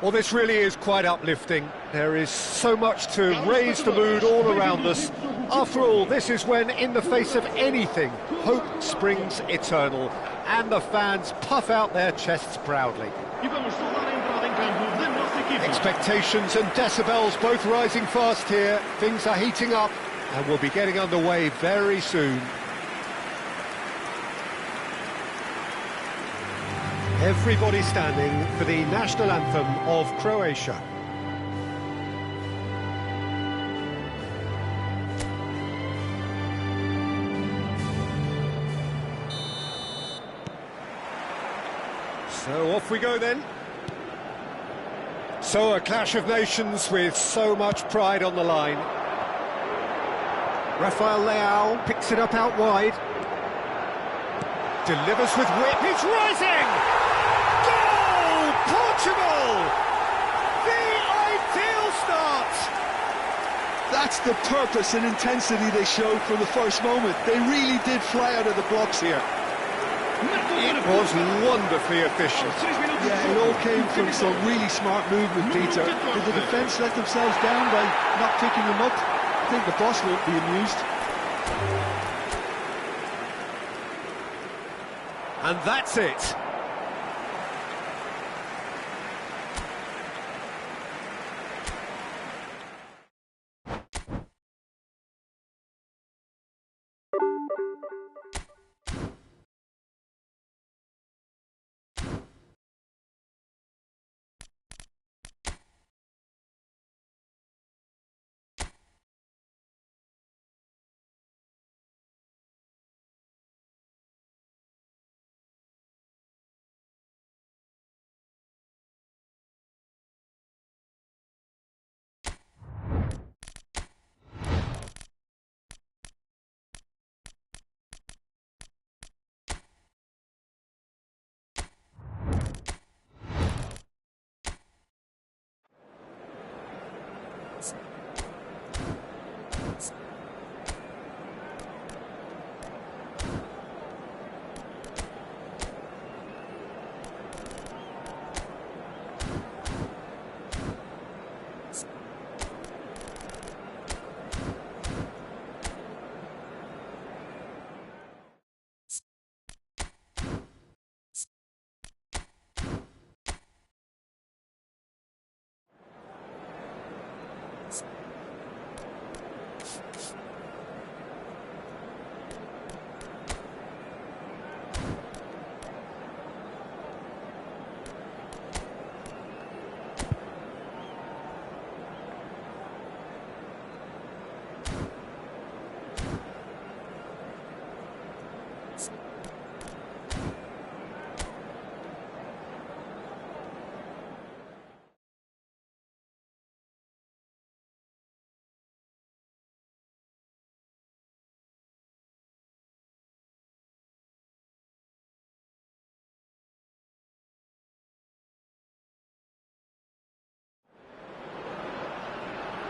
Well, this really is quite uplifting. There is so much to raise the mood all around us. After all, this is when, in the face of anything, hope springs eternal, and the fans puff out their chests proudly. Expectations and decibels both rising fast here. Things are heating up, and we'll be getting underway very soon. Everybody standing for the national anthem of Croatia. So off we go then. So a clash of nations with so much pride on the line. Rafael Leao picks it up out wide. Delivers with whip, he's rising! Goal! Portugal! The ideal start! That's the purpose and intensity they showed from the first moment. They really did fly out of the blocks here. It was wonderfully efficient. Yeah, it all came from some really smart movement, Peter. Did the defence let themselves down by not picking them up? I think the boss won't be amused. And that's it.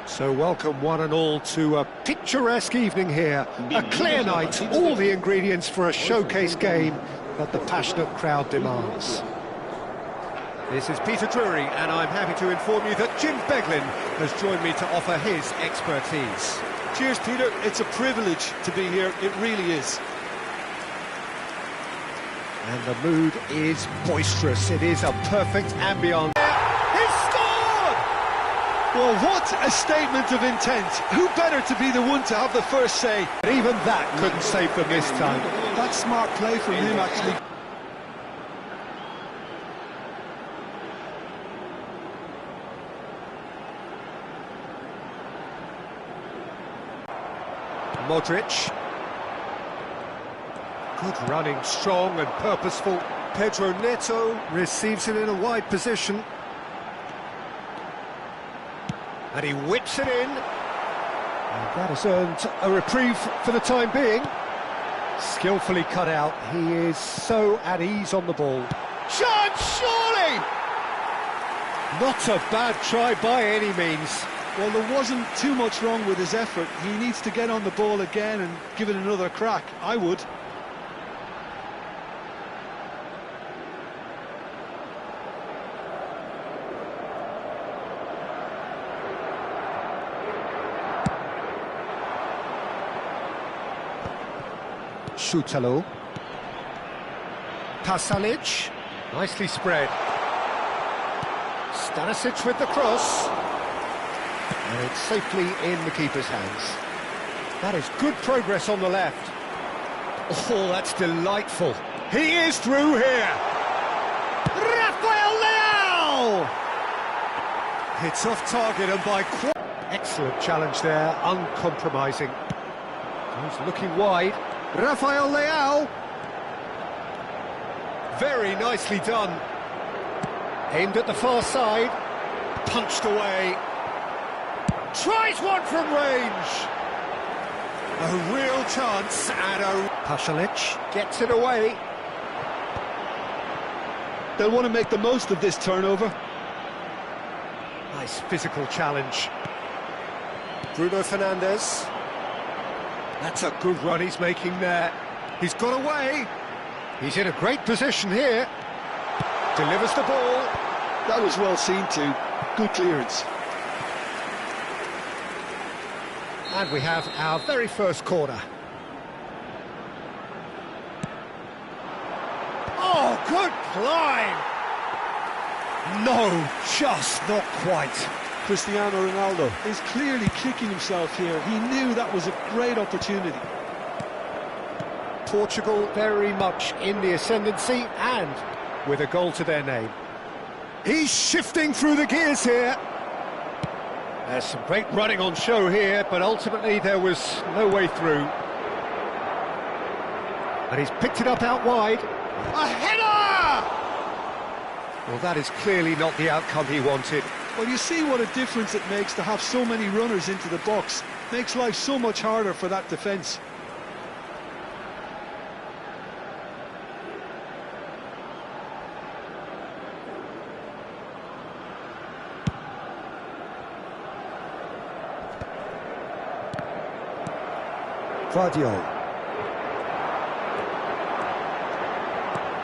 So welcome one and all to a picturesque evening here, a clear night, all the ingredients for a showcase game that the passionate crowd demands. This is Peter Drury, and I'm happy to inform you that Jim Beglin has joined me to offer his expertise. Cheers, Peter. It's a privilege to be here. It really is. And the mood is boisterous. It is a perfect ambience. Well, what a statement of intent. Who better to be the one to have the first say? But even that couldn't save them this time. That's smart play from him, actually. Modric. Good running, strong and purposeful. Pedro Neto receives it in a wide position. And he whips it in. And that has earned a reprieve for the time being. Skillfully cut out. He is so at ease on the ball. Chance, surely! Not a bad try by any means. Well, there wasn't too much wrong with his effort. He needs to get on the ball again and give it another crack. I would. Šutalo. Pasalic, nicely spread. Stanisic with the cross. And it's safely in the keeper's hands. That is good progress on the left. Oh, that's delightful. He is through here. Rafael Leao! It's off target and by excellent challenge there, uncompromising. He's looking wide. Rafael Leao. Very nicely done. Aimed at the far side. Punched away. Tries one from range. A real chance and a... Pasalic gets it away. They'll want to make the most of this turnover. Nice physical challenge. Bruno Fernandes. That's a good run he's making there. He's got away. He's in a great position here. Delivers the ball. That was well seen too. Good clearance. And we have our very first corner. Oh, good climb! No, just not quite. Cristiano Ronaldo is clearly kicking himself here. He knew that was a great opportunity. Portugal very much in the ascendancy and with a goal to their name. He's shifting through the gears here. There's some great running on show here, but ultimately there was no way through. And he's picked it up out wide. A header! Well, that is clearly not the outcome he wanted. Well, you see what a difference it makes to have so many runners into the box. Makes life so much harder for that defence. Guardiola.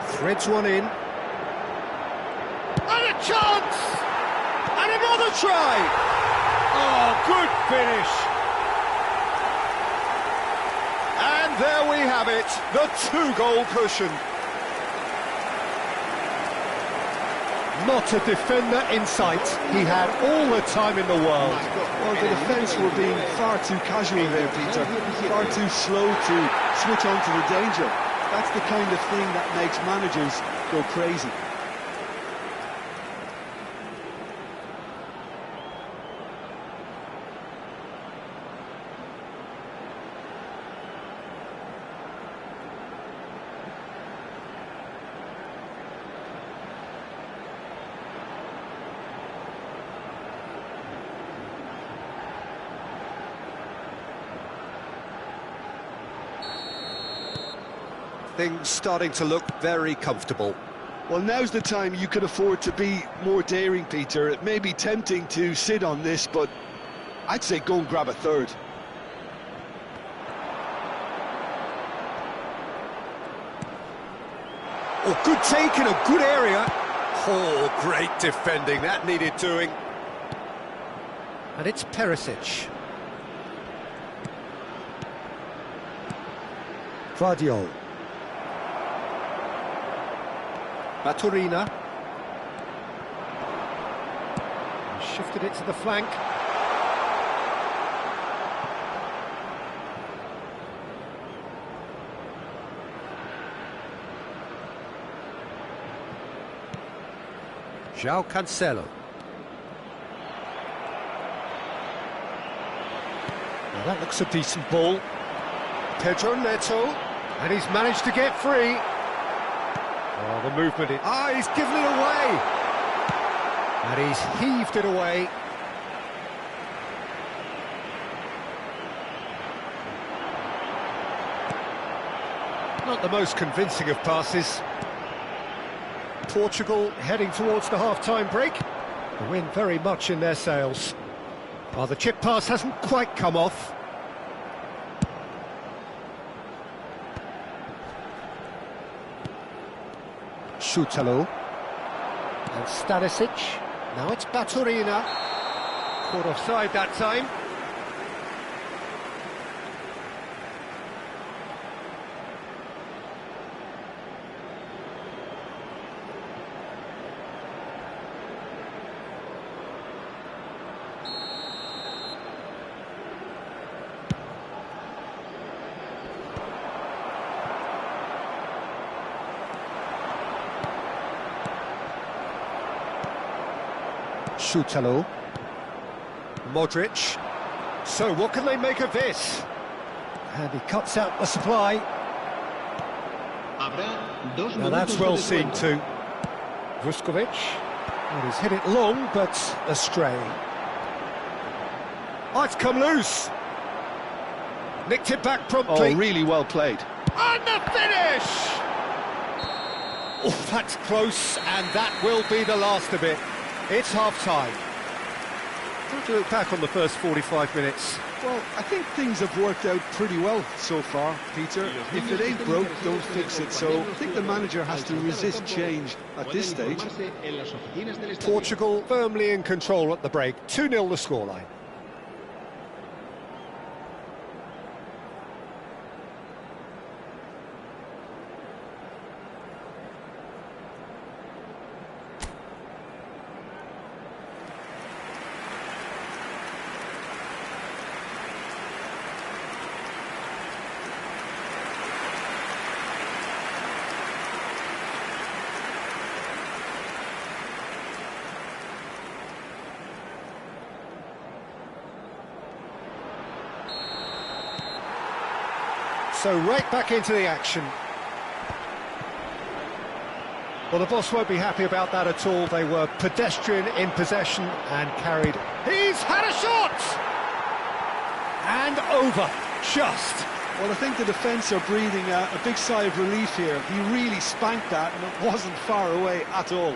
Threads one in. And a chance! And another try! Oh, good finish! And there we have it, the two-goal cushion. Not a defender in sight. He had all the time in the world. Well, the defence were being far too casual there, Peter. Far too slow to switch on to the danger. That's the kind of thing that makes managers go crazy. Things starting to look very comfortable. Well, now's the time you can afford to be more daring, Peter. It may be tempting to sit on this, but I'd say go and grab a third. Oh, good take in a good area. Oh, great defending. That needed doing. And it's Perisic. Guardiola. Maturina. Shifted it to the flank. João Cancelo. Now that looks a decent ball. Pedro Neto. And he's managed to get free. Oh, the movement... he's given it away! And he's heaved it away. Not the most convincing of passes. Portugal heading towards the half-time break. The wind very much in their sails. Well, the chip pass hasn't quite come off. Šutalo. And Stanisic. Now it's Maturina. Caught offside that time. Sutalo. Modric. So what can they make of this? And he cuts out the supply. Now that's well seen too. Vuskovic. And he's hit it long, but astray. Oh, it's come loose. Nicked it back promptly. Oh, really well played. And the finish! Oh, that's close, and that will be the last of it. It's half-time. How do you look back on the first 45 minutes? Well, I think things have worked out pretty well so far, Peter. If it ain't broke, don't fix it. So I think the manager has to resist change at this stage. Portugal firmly in control at the break. 2-0 the scoreline. So right back into the action. Well, the boss won't be happy about that at all. They were pedestrian in possession and carried. He's had a shot! And over, just. Well, I think the defence are breathing a big sigh of relief here. He really spanked that, and it wasn't far away at all.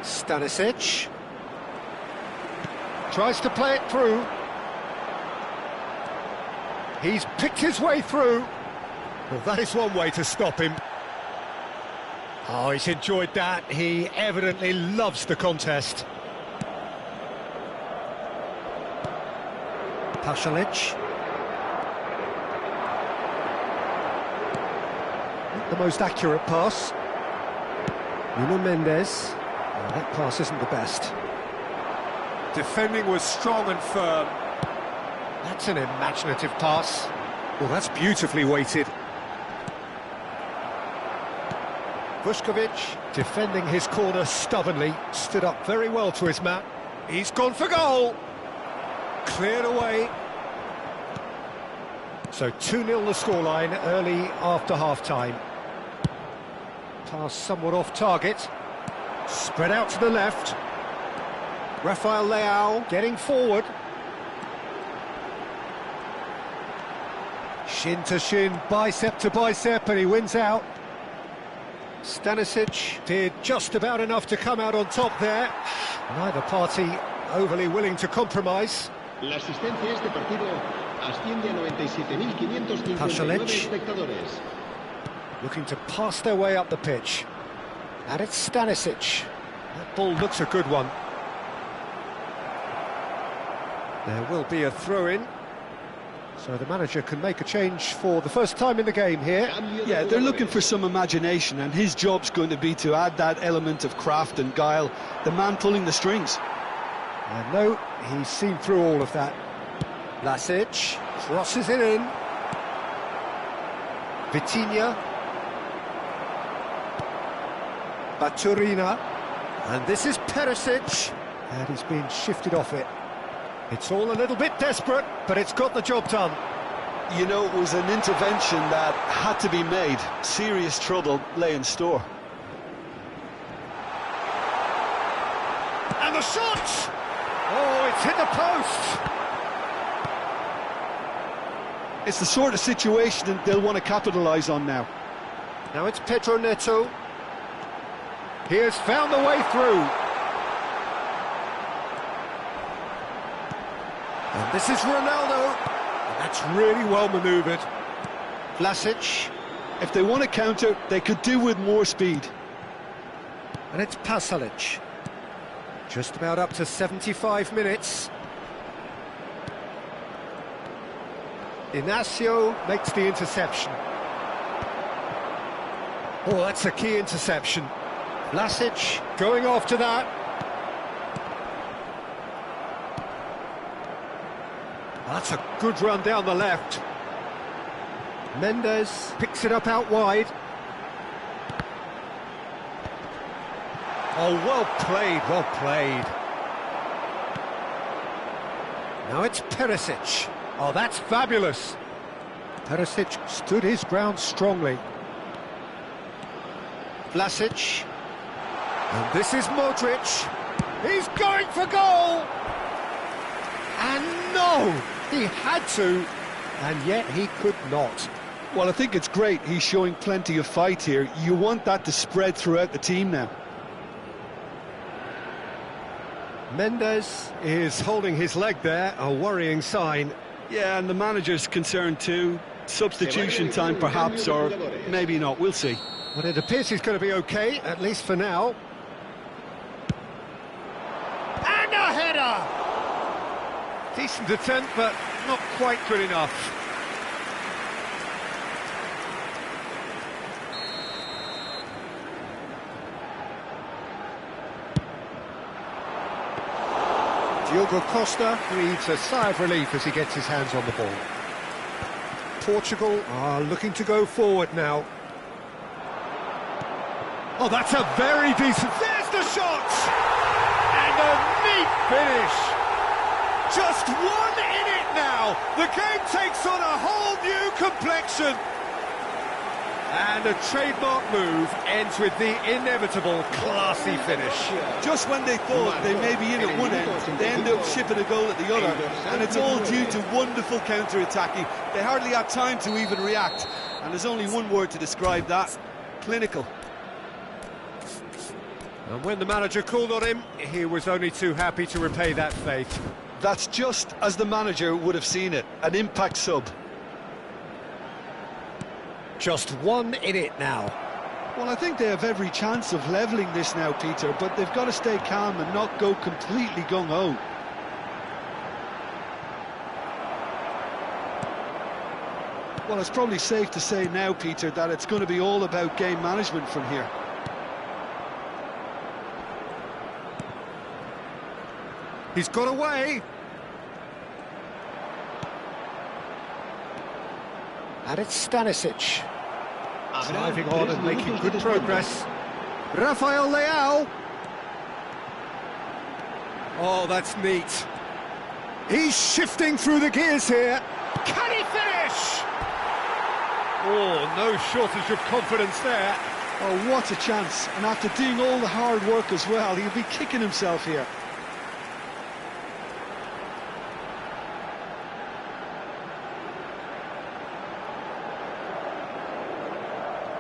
Stanisic tries to play it through. He's picked his way through. Well, that is one way to stop him. Oh, he's enjoyed that. He evidently loves the contest. Pasalic. Not the most accurate pass. Nuno Mendes. Oh, that pass isn't the best. Defending was strong and firm. That's an imaginative pass. Well, that's beautifully weighted. Vuskovic, defending his corner stubbornly, stood up very well to his man. He's gone for goal. Cleared away. So 2-0 the scoreline early after half-time. Pass somewhat off target. Spread out to the left. Rafael Leao getting forward. Shin to shin, bicep to bicep, and he wins out. Stanisic did just about enough to come out on top there. Neither party overly willing to compromise. Pasalic looking to pass their way up the pitch. And it's Stanisic. That ball looks a good one. There will be a throw-in. So the manager can make a change for the first time in the game here. Yeah, they're looking for some imagination, and his job's going to be to add that element of craft and guile. The man pulling the strings. And no, he's seen through all of that. Vlasic crosses it in. Vitinha. Baturina, and this is Perisic, and he's been shifted off it. It's all a little bit desperate, but it's got the job done. You know, it was an intervention that had to be made. Serious trouble lay in store. And the shot! Oh, it's hit the post! It's the sort of situation that they'll want to capitalise on now. Now it's Pedro Neto. He has found the way through. And this is Ronaldo. And that's really well manoeuvred. Vlasic. If they want to counter, they could do with more speed. And it's Pasalic. Just about up to 75 minutes. Inacio makes the interception. Oh, that's a key interception. Vlasic going after that. That's a good run down the left. Mendes picks it up out wide. Oh, well played, well played. Now it's Perisic. Oh, that's fabulous. Perisic stood his ground strongly. Vlasic. And this is Modric. He's going for goal! And no! He had to, and yet he could not. Well, I think it's great. He's showing plenty of fight here. You want that to spread throughout the team now. Mendes is holding his leg there, a worrying sign. Yeah, and the manager's concerned too. Substitution time perhaps, or maybe not, we'll see. Well, it appears he's going to be okay, at least for now. And a header! Decent attempt, but not quite good enough. Diogo Costa breathes a sigh of relief as he gets his hands on the ball. Portugal are looking to go forward now. Oh, that's a very decent... There's the shot! And a neat finish! Just one in it now! The game takes on a whole new complexion! And a trademark move ends with the inevitable classy finish. Just when they thought they may be in at one end, they end up shipping a goal at the other, and it's all due to wonderful counter-attacking. They hardly had time to even react, and there's only one word to describe that: clinical. And when the manager called on him, he was only too happy to repay that faith. That's just as the manager would have seen it, an impact sub. Just one in it now. Well, I think they have every chance of levelling this now, Peter, but they've got to stay calm and not go completely gung-ho. Well, it's probably safe to say now, Peter, that it's going to be all about game management from here. He's got away. And it's Stanisic. Driving on and making good progress. Rafael Leao. Oh, that's neat. He's shifting through the gears here. Can he finish? Oh, no shortage of confidence there. Oh, what a chance. And after doing all the hard work as well, he'll be kicking himself here.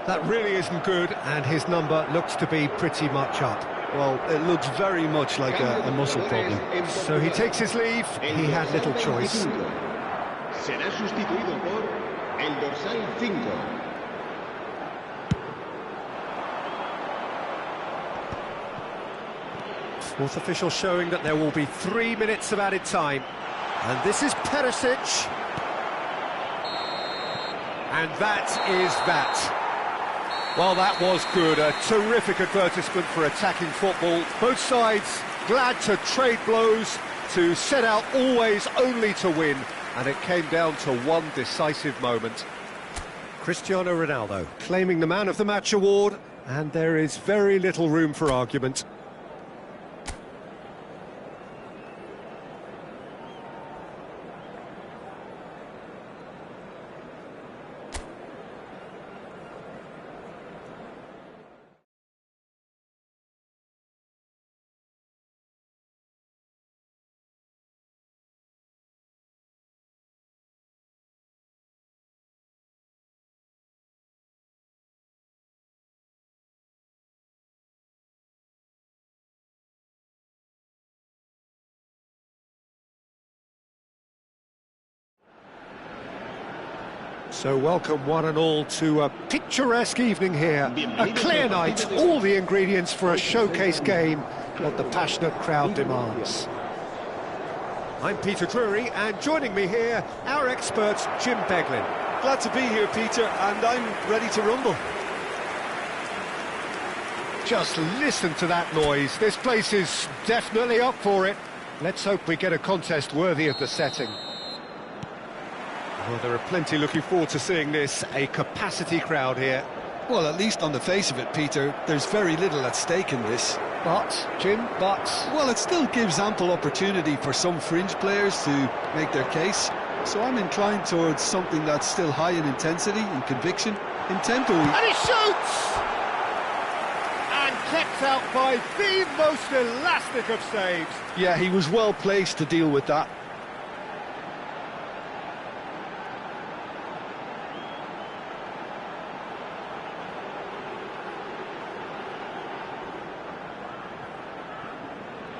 That really isn't good, and his number looks to be pretty much up. Well, it looks very much like a muscle problem. So he takes his leave. He had little choice. Será sustituido por el dorsal 5. Fourth official showing that there will be 3 minutes of added time. And this is Perisic. And that is that. Well, that was good. A terrific advertisement for attacking football. Both sides glad to trade blows, to set out always only to win. And it came down to one decisive moment. Cristiano Ronaldo claiming the Man of the Match award, and there is very little room for argument. So welcome one and all to a picturesque evening here. A clear night, all the ingredients for a showcase game that the passionate crowd demands. I'm Peter Drury, and joining me here, our expert Jim Beglin. Glad to be here, Peter, and I'm ready to rumble. Just listen to that noise. This place is definitely up for it. Let's hope we get a contest worthy of the setting. Well, there are plenty looking forward to seeing this. A capacity crowd here. Well, at least on the face of it, Peter, there's very little at stake in this. But, Jim, Well, it still gives ample opportunity for some fringe players to make their case. So I'm inclined towards something that's still high in intensity, in conviction, in tempo. And he shoots! And kept out by the most elastic of saves. Yeah, he was well placed to deal with that.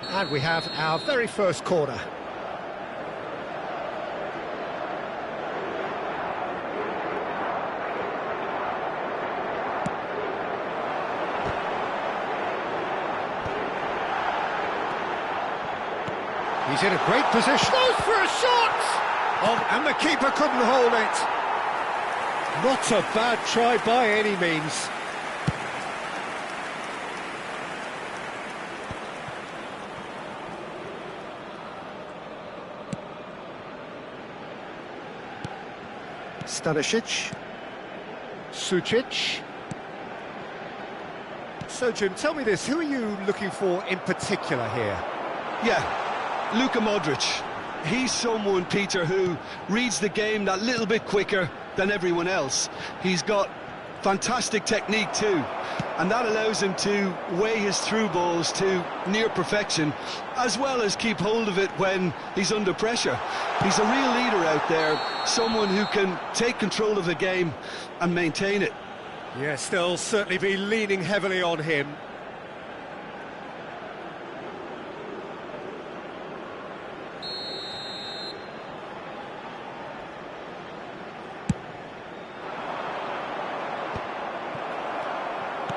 And we have our very first corner. He's in a great position. Goes for a shot! Oh, and the keeper couldn't hold it. Not a bad try by any means. Stanisic, Sucic. So, Jim, tell me this, who are you looking for in particular here? Yeah, Luka Modric. He's someone, Peter, who reads the game that little bit quicker than everyone else. He's got fantastic technique too, and that allows him to weigh his through balls to near perfection, as well as keep hold of it when he's under pressure. He's a real leader out there, someone who can take control of the game and maintain it. Yes, they'll certainly be leaning heavily on him.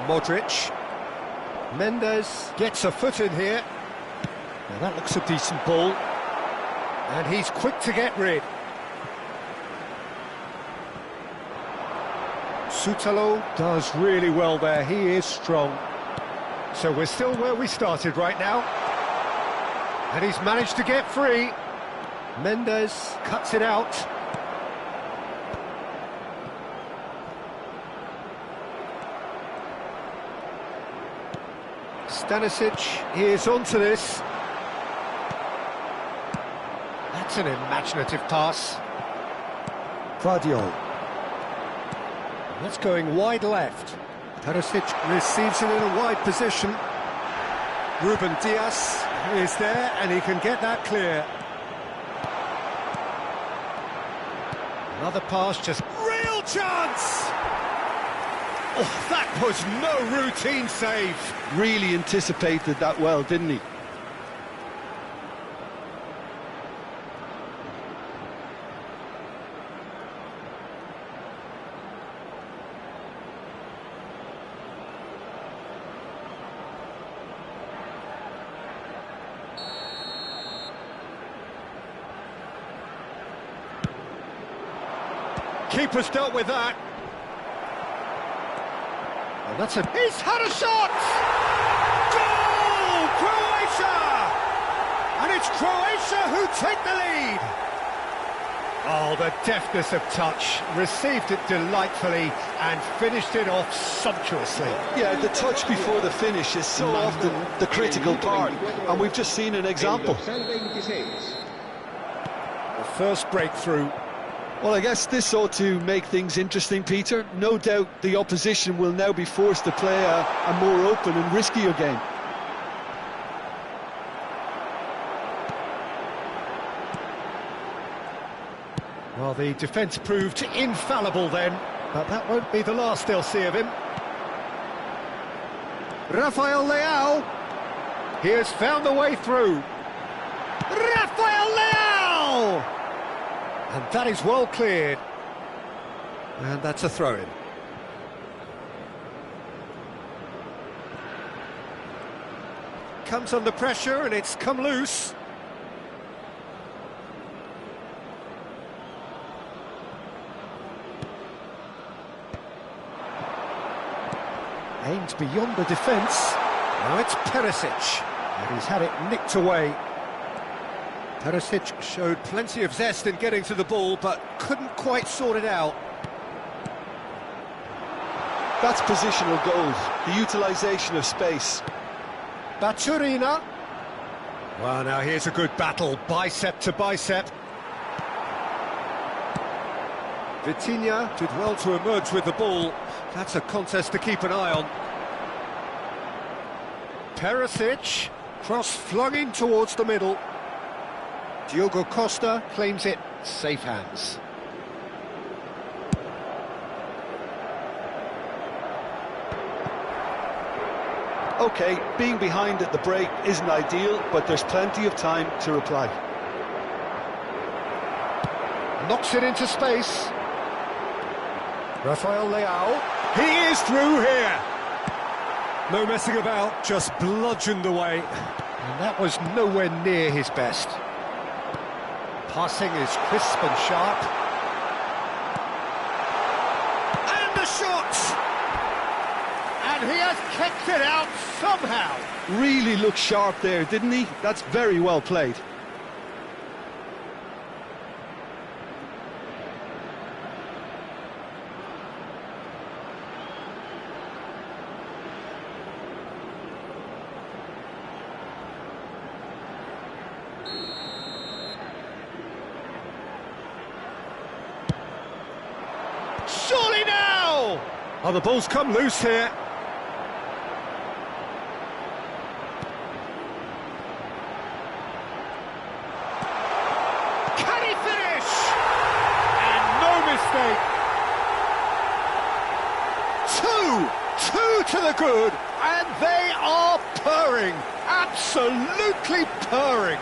Modric. Mendes gets a foot in here. Now that looks a decent ball. And he's quick to get rid. Sutalo does really well there. He is strong. So we're still where we started right now. And he's managed to get free. Mendes cuts it out. Stanisic is onto this. That's an imaginative pass. Vardiol. That's going wide left. Perisic receives it in a wide position. Ruben Dias is there and he can get that clear. Another pass, just real chance! Oh, that was no routine save. Really anticipated that well, didn't he? Keeper's dealt with that. And that's a... He's had a shot! Goal! Croatia! And it's Croatia who take the lead. Oh, the deftness of touch. Received it delightfully and finished it off sumptuously. Yeah, the touch before the finish is so often the critical part, and we've just seen an example. The first breakthrough. Well, I guess this ought to make things interesting, Peter. No doubt the opposition will now be forced to play a more open and riskier game. Well, the defence proved infallible then, but that won't be the last they'll see of him. Rafael Leao. He has found the way through. Rafael Leao! And that is well cleared. And that's a throw-in. Comes under pressure and it's come loose. Aimed beyond the defence. Now it's Perisic, and he's had it nicked away. Perisic showed plenty of zest in getting to the ball, but couldn't quite sort it out. That's positional goals, the utilisation of space. Baturina. Well, now here's a good battle, bicep to bicep. Vitinha did well to emerge with the ball. That's a contest to keep an eye on. Perisic, cross flung in towards the middle. Diogo Costa claims it, safe hands. OK, being behind at the break isn't ideal, but there's plenty of time to reply. Knocks it into space. Rafael Leao. He is through here. No messing about, just bludgeoned away. And that was nowhere near his best. Passing is crisp and sharp. And the shot! And he has kicked it out somehow. Really looked sharp there, didn't he? That's very well played. Surely now! Oh, the ball's come loose here. Can he finish? And no mistake. Two to the good, and they are purring. Absolutely purring.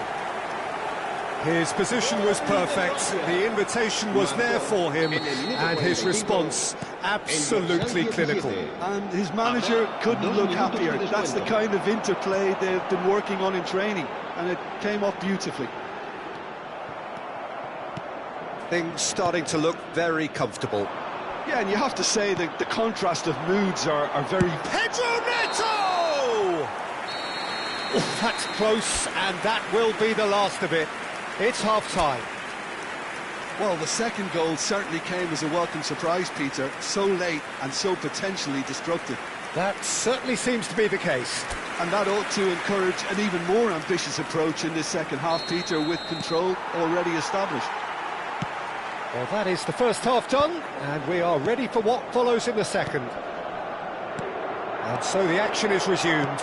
His position was perfect, the invitation was there for him, and his response absolutely clinical. And his manager couldn't look happier. That's the kind of interplay they've been working on in training, and it came off beautifully. Things starting to look very comfortable. Yeah, and you have to say that the contrast of moods are very... Pedro Neto! Oh, that's close, and that will be the last of it. It's half-time. Well, the second goal certainly came as a welcome surprise, Peter. So late and so potentially destructive. That certainly seems to be the case. And that ought to encourage an even more ambitious approach in this second half, Peter, with control already established. Well, that is the first half done, and we are ready for what follows in the second. And so the action is resumed.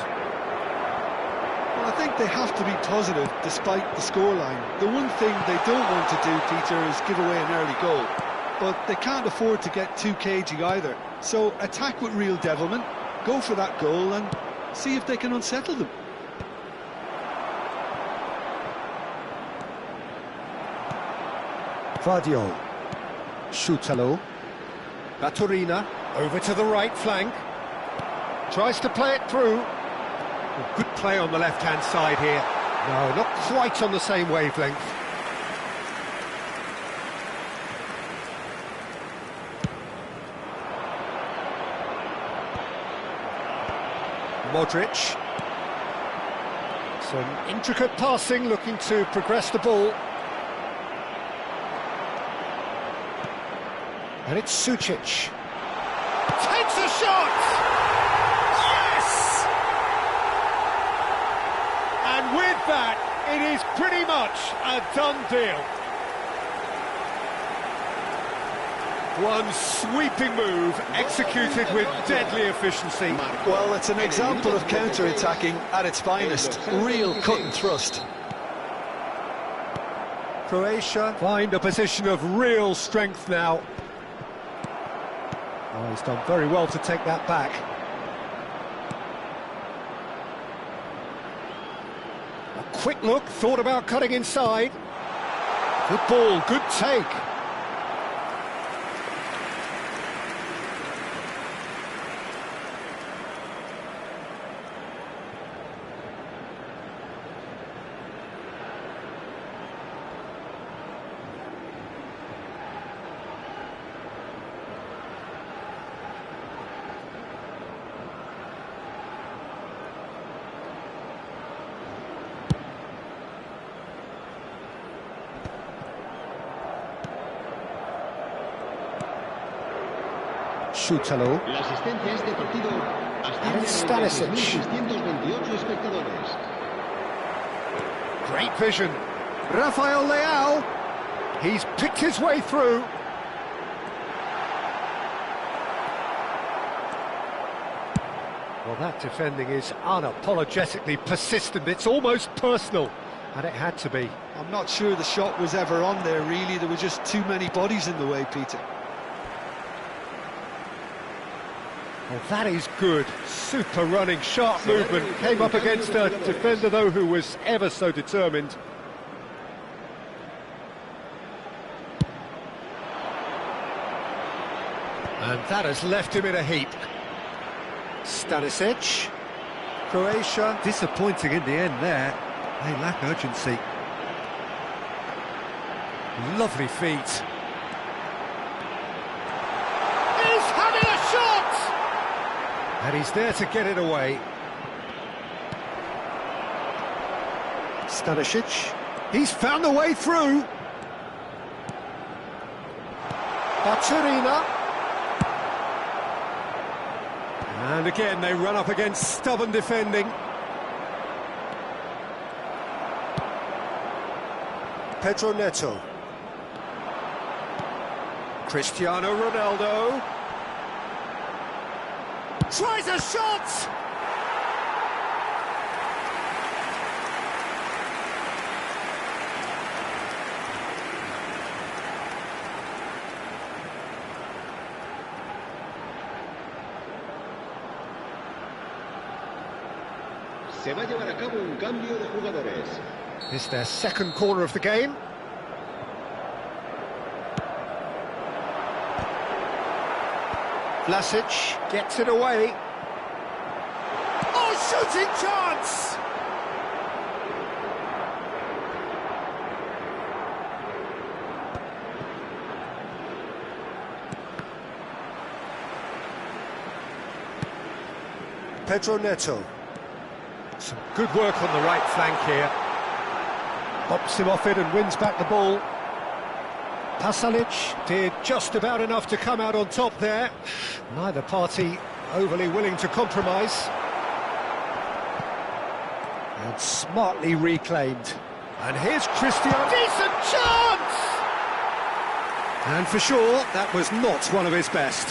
Well, I think they have to be positive despite the scoreline. The one thing they don't want to do, Peter, is give away an early goal. But they can't afford to get too cagey either. So attack with real devilment, go for that goal and see if they can unsettle them. Vardiol. Schutalo. Baturina. Over to the right flank. Tries to play it through. Good play on the left-hand side here. No, not quite on the same wavelength. Modric. Some intricate passing, looking to progress the ball. And it's Sucic. Takes a shot! Yes! And with that, it is pretty much a done deal. One sweeping move, executed with deadly efficiency. Well, it's an example of counter-attacking at its finest. Real cut and thrust. Croatia find a position of real strength now. Oh, he's done very well to take that back. A quick look, thought about cutting inside. Good ball, good take. Šutalo. La asistencia a este partido And it's Stanisic. asciende a 93.628 espectadores. Great vision. Rafael Leao. He's picked his way through. Well, that defending is unapologetically persistent. It's almost personal, and it had to be. I'm not sure the shot was ever on there, really. There were just too many bodies in the way, Peter. Well, that is good. Super running, sharp movement. Came up against a defender, though, who was ever so determined. And that has left him in a heap. Stanisic. Croatia disappointing in the end there. They lack urgency. Lovely feet. He's having a shot! And he's there to get it away. Stanisic. He's found the way through. Baturina. And again, they run up against stubborn defending. Pedro Neto. Cristiano Ronaldo. Tries a shot! Se va a llevar a cabo un cambio de jugadores. It's their second corner of the game. Vlasic gets it away. Oh, shooting chance! Pedro Neto. Some good work on the right flank here. Pops him off it and wins back the ball. Pasalic did just about enough to come out on top there. Neither party overly willing to compromise. And smartly reclaimed. And here's Cristiano. Decent chance! And for sure, that was not one of his best.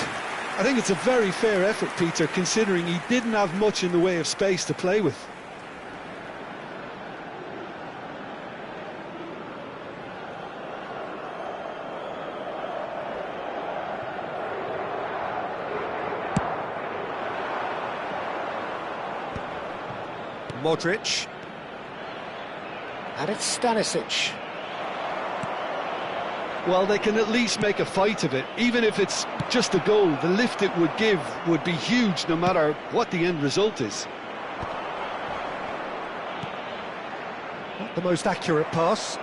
I think it's a very fair effort, Peter, considering he didn't have much in the way of space to play with. Modric. And it's Stanisic. Well, they can at least make a fight of it. Even if it's just a goal, the lift it would give would be huge no matter what the end result is. Not the most accurate pass.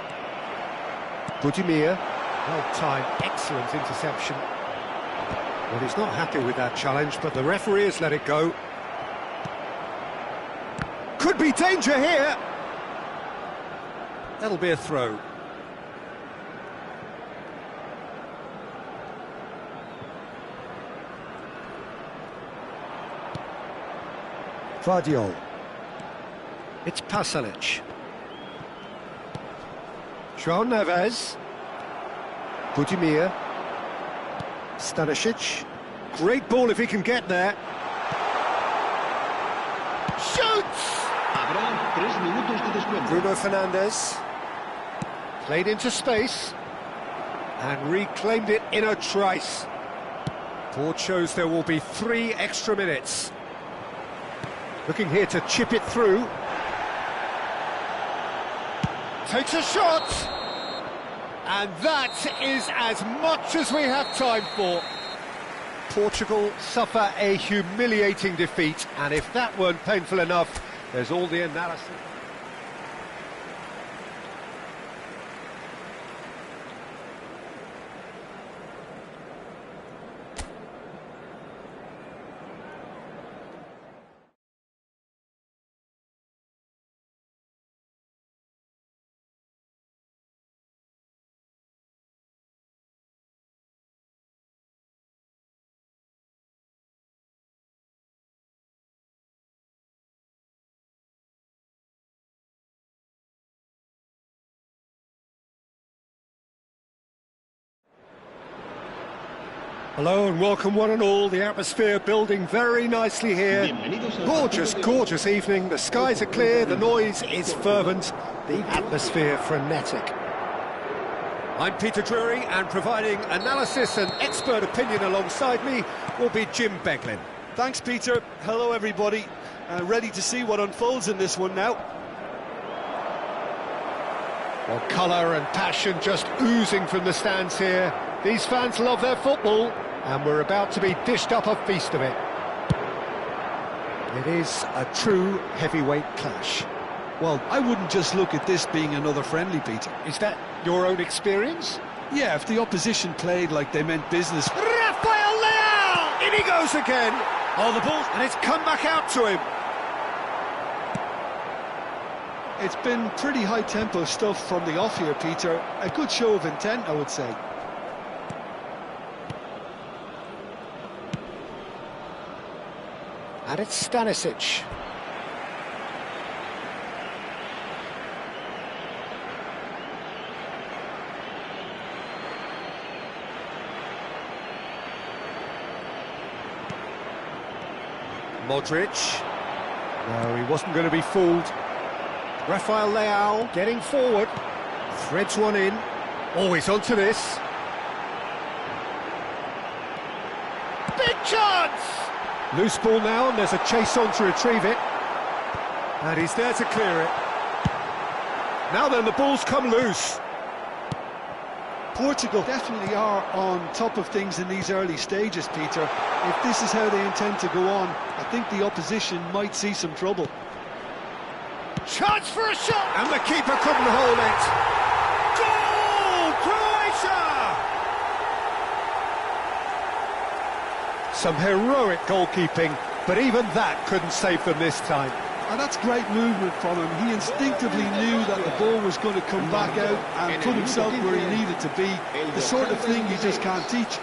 Budimir. Well timed, excellent interception. Well, he's not happy with that challenge, but the referee has let it go. Could be danger here. That'll be a throw. Vardiol. It's Pasalic. João Neves. Budimir. Stanisic. Great ball if he can get there. Shoots! Habrá 3 minutos de descuento. Bruno Fernandes. Played into space. And reclaimed it in a trice. Board shows there will be 3 extra minutes. Looking here to chip it through. Takes a shot! And that is as much as we have time for. Portugal suffer a humiliating defeat, and if that weren't painful enough, there's all the analysis. Hello and welcome one and all. The atmosphere building very nicely here. Gorgeous, gorgeous evening. The skies are clear, the noise is fervent, the atmosphere frenetic. I'm Peter Drury, and providing analysis and expert opinion alongside me will be Jim Beglin. Thanks, Peter. Hello, everybody. Ready to see what unfolds in this one now. Well, colour and passion just oozing from the stands here. These fans love their football, and we're about to be dished up a feast of it. It is a true heavyweight clash. Well, I wouldn't just look at this being another friendly, Peter. Is that your own experience? Yeah, if the opposition played like they meant business. Rafael Leao! In he goes again! Oh, the ball, and it's come back out to him. It's been pretty high-tempo stuff from the off here, Peter. A good show of intent, I would say. And it's Stanisic. Modric. No, he wasn't going to be fooled. Rafael Leao getting forward. Threads one in. Always onto this. Big chance! Loose ball now, and there's a chase on to retrieve it. And he's there to clear it. Now then, the ball's come loose. Portugal definitely are on top of things in these early stages, Peter. If this is how they intend to go on, I think the opposition might see some trouble. Chance for a shot! And the keeper couldn't hold it. Goal! Croatia! Some heroic goalkeeping, but even that couldn't save them this time. And that's great movement from him. He instinctively knew that the ball was going to come back out and put himself where he needed to be. The sort of thing you just can't teach.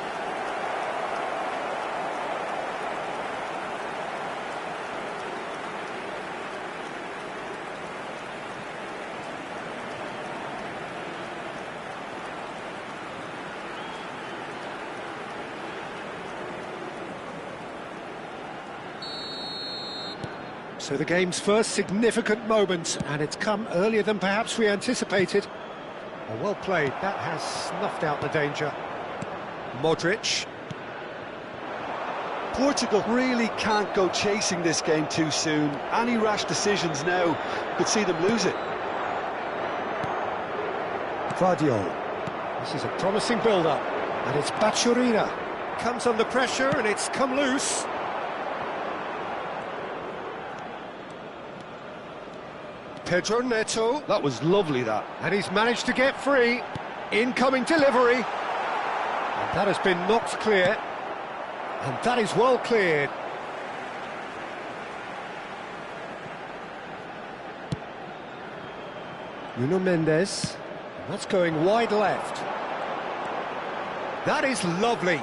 So the game's first significant moment, and it's come earlier than perhaps we anticipated. Well played, that has snuffed out the danger. Modric. Portugal really can't go chasing this game too soon. Any rash decisions now could see them lose it. Vardio. This is a promising build-up, and it's Bachurina. Comes under pressure, and it's come loose. Pedro Neto. That was lovely, that. And he's managed to get free. Incoming delivery. And that has been knocked clear. And that is well cleared. Nuno Mendes. And that's going wide left. That is lovely.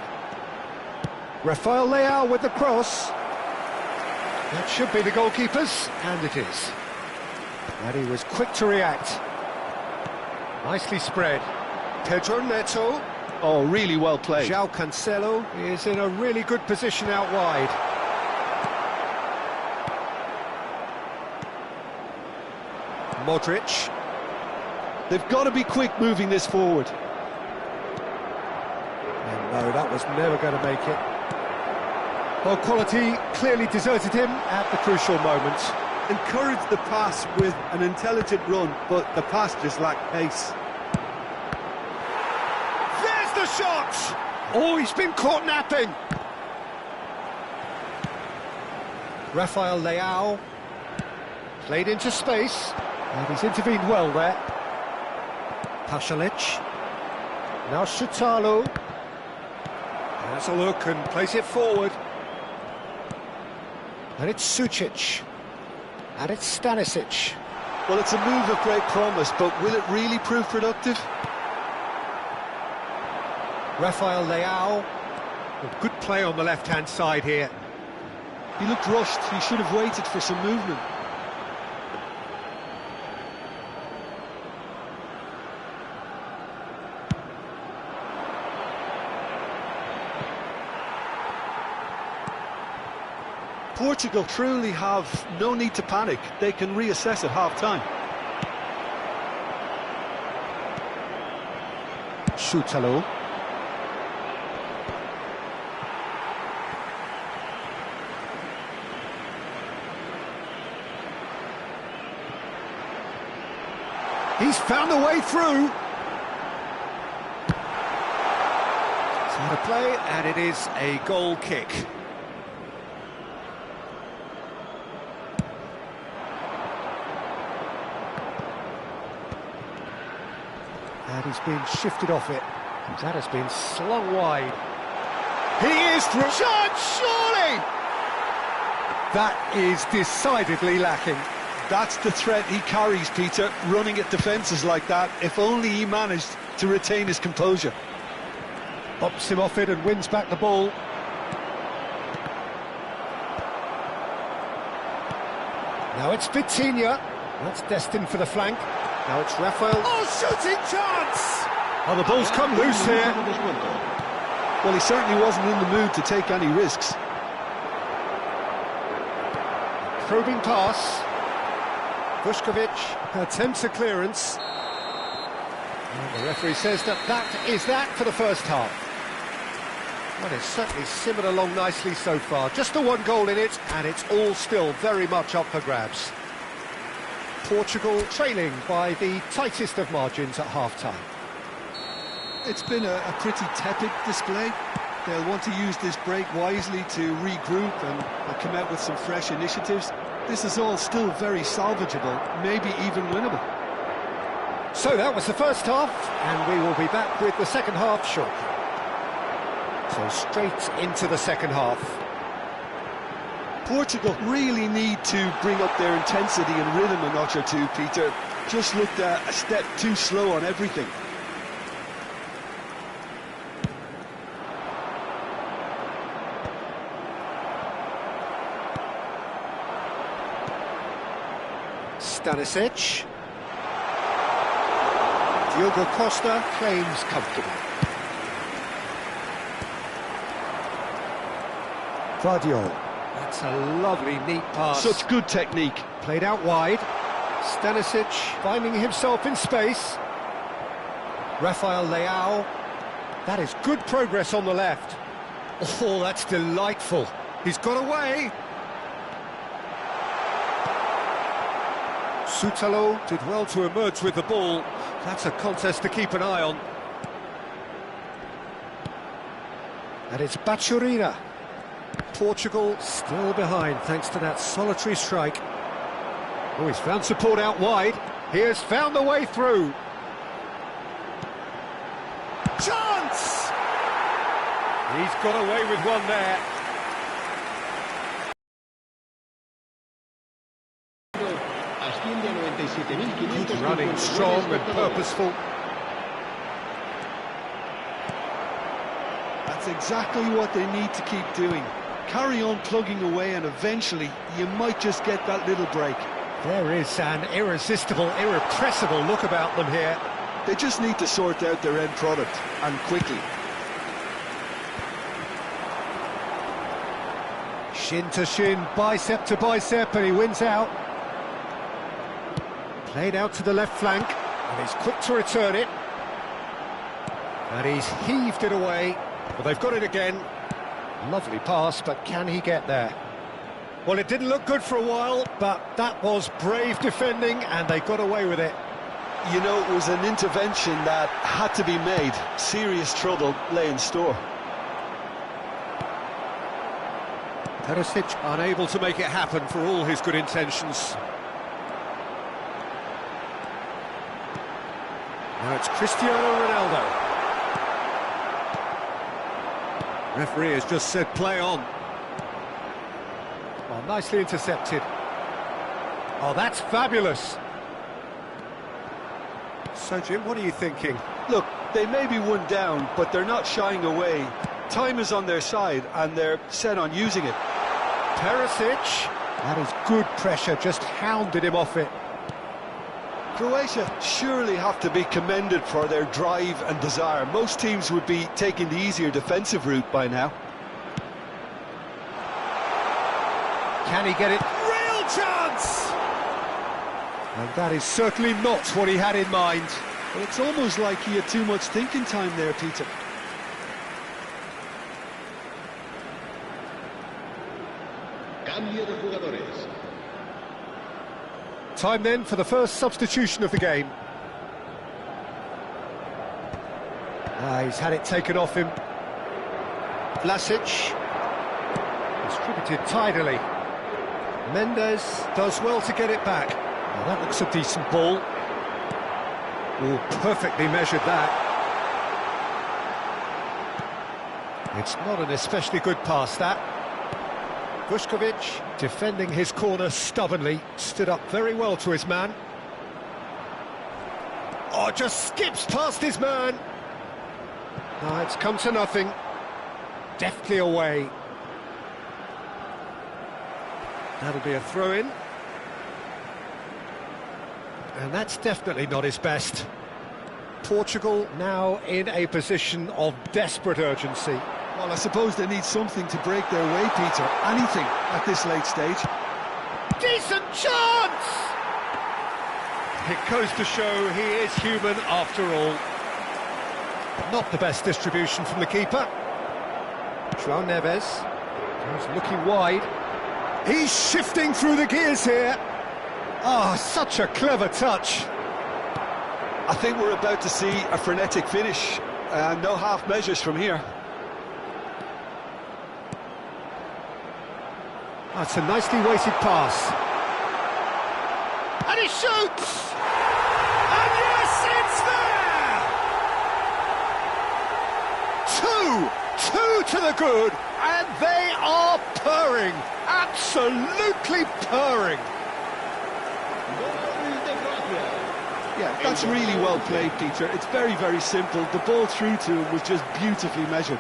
Rafael Leao with the cross. That should be the goalkeeper's, and it is. And he was quick to react. Nicely spread. Pedro Neto. Oh, really well played. João Cancelo is in a really good position out wide. Modric. They've got to be quick moving this forward. And no, that was never going to make it. Well, quality clearly deserted him at the crucial moment. Encouraged the pass with an intelligent run, but the pass just lacked pace. There's the shot! Oh, he's been caught napping. Rafael Leao. Played into space, and he's intervened well there. Pasalic. Now Shutalo. Has a look and plays it forward. And it's Sucic. And it's Stanisic. Well, it's a move of great promise, but will it really prove productive? Rafael Leao. Well, good play on the left-hand side here. He looked rushed. He should have waited for some movement. Portugal truly have no need to panic. They can reassess at half-time. Shutalo. He's found a way through. It's out of play, and it is a goal kick. And he's been shifted off it. That has been slung wide. He is through. Shot, surely! That is decidedly lacking. That's the threat he carries, Peter, running at defences like that. If only he managed to retain his composure. Bops him off it and wins back the ball. Now it's Vitinha. That's destined for the flank. Now it's Rafael. Oh, shooting chance! Oh, the ball's come loose here. Well, he certainly wasn't in the mood to take any risks. Probing pass. Vuskovic attempts a clearance. And the referee says that is that for the first half. Well, it's certainly simmered along nicely so far. Just the one goal in it, and it's all still very much up for grabs. Portugal trailing by the tightest of margins at half-time. It's been a pretty tepid display. They'll want to use this break wisely to regroup and come out with some fresh initiatives. This is all still very salvageable, maybe even winnable. So that was the first half, and we will be back with the second half shortly. So straight into the second half. Portugal really need to bring up their intensity and rhythm a notch or two, Peter. Just looked a step too slow on everything. Stanisic. Diogo Costa claims comfortable. Guardiola. That's a lovely, neat pass. Such good technique. Played out wide. Stanisic finding himself in space. Rafael Leao. That is good progress on the left. Oh, that's delightful. He's got away. Sutalo did well to emerge with the ball. That's a contest to keep an eye on. And it's Bachurina. Portugal still behind thanks to that solitary strike. Oh, he's found support out wide. He has found the way through. Chance! He's got away with one there. Good running, strong and purposeful. That's exactly what they need to keep doing. Carry on plugging away and eventually you might just get that little break. There is an irresistible, irrepressible look about them here. They just need to sort out their end product, and quickly. Shin to shin, bicep to bicep, and he wins out. Played out to the left flank, and he's quick to return it. And he's heaved it away. Well, they've got it again. Lovely pass, but can he get there? Well, it didn't look good for a while, but that was brave defending, and they got away with it. You know, it was an intervention that had to be made. Serious trouble lay in store. Perisic unable to make it happen for all his good intentions. Now it's Cristiano Ronaldo. Referee has just said play on. Oh, nicely intercepted. Oh, that's fabulous. So, Jim, what are you thinking? Look, they may be one down, but they're not shying away. Time is on their side, and they're set on using it. Perisic. That is good pressure, just hounded him off it. Croatia surely have to be commended for their drive and desire. Most teams would be taking the easier defensive route by now. Can he get it? Real chance! And that is certainly not what he had in mind. Well, it's almost like he had too much thinking time there, Peter. Cambio de jugadores. Time then for the first substitution of the game. He's had it taken off him. Vlasic. Distributed tidily. Mendes does well to get it back. Well, that looks a decent ball. Oh, perfectly measured that. It's not an especially good pass, that. Vuskovic, defending his corner stubbornly, stood up very well to his man. Oh, just skips past his man. No, it's come to nothing. Deftly away. That'll be a throw-in. And that's definitely not his best. Portugal now in a position of desperate urgency. Well, I suppose they need something to break their way, Peter. Anything at this late stage. Decent chance! It goes to show he is human after all. Not the best distribution from the keeper. João Neves. He's looking wide. He's shifting through the gears here. Oh, such a clever touch. I think we're about to see a frenetic finish. No half measures from here. That's a nicely weighted pass. And he shoots! And yes, it's there! Two to the good, and they are purring. Absolutely purring. Yeah, that's really well played, Peter. It's very, very simple. The ball through to him was just beautifully measured.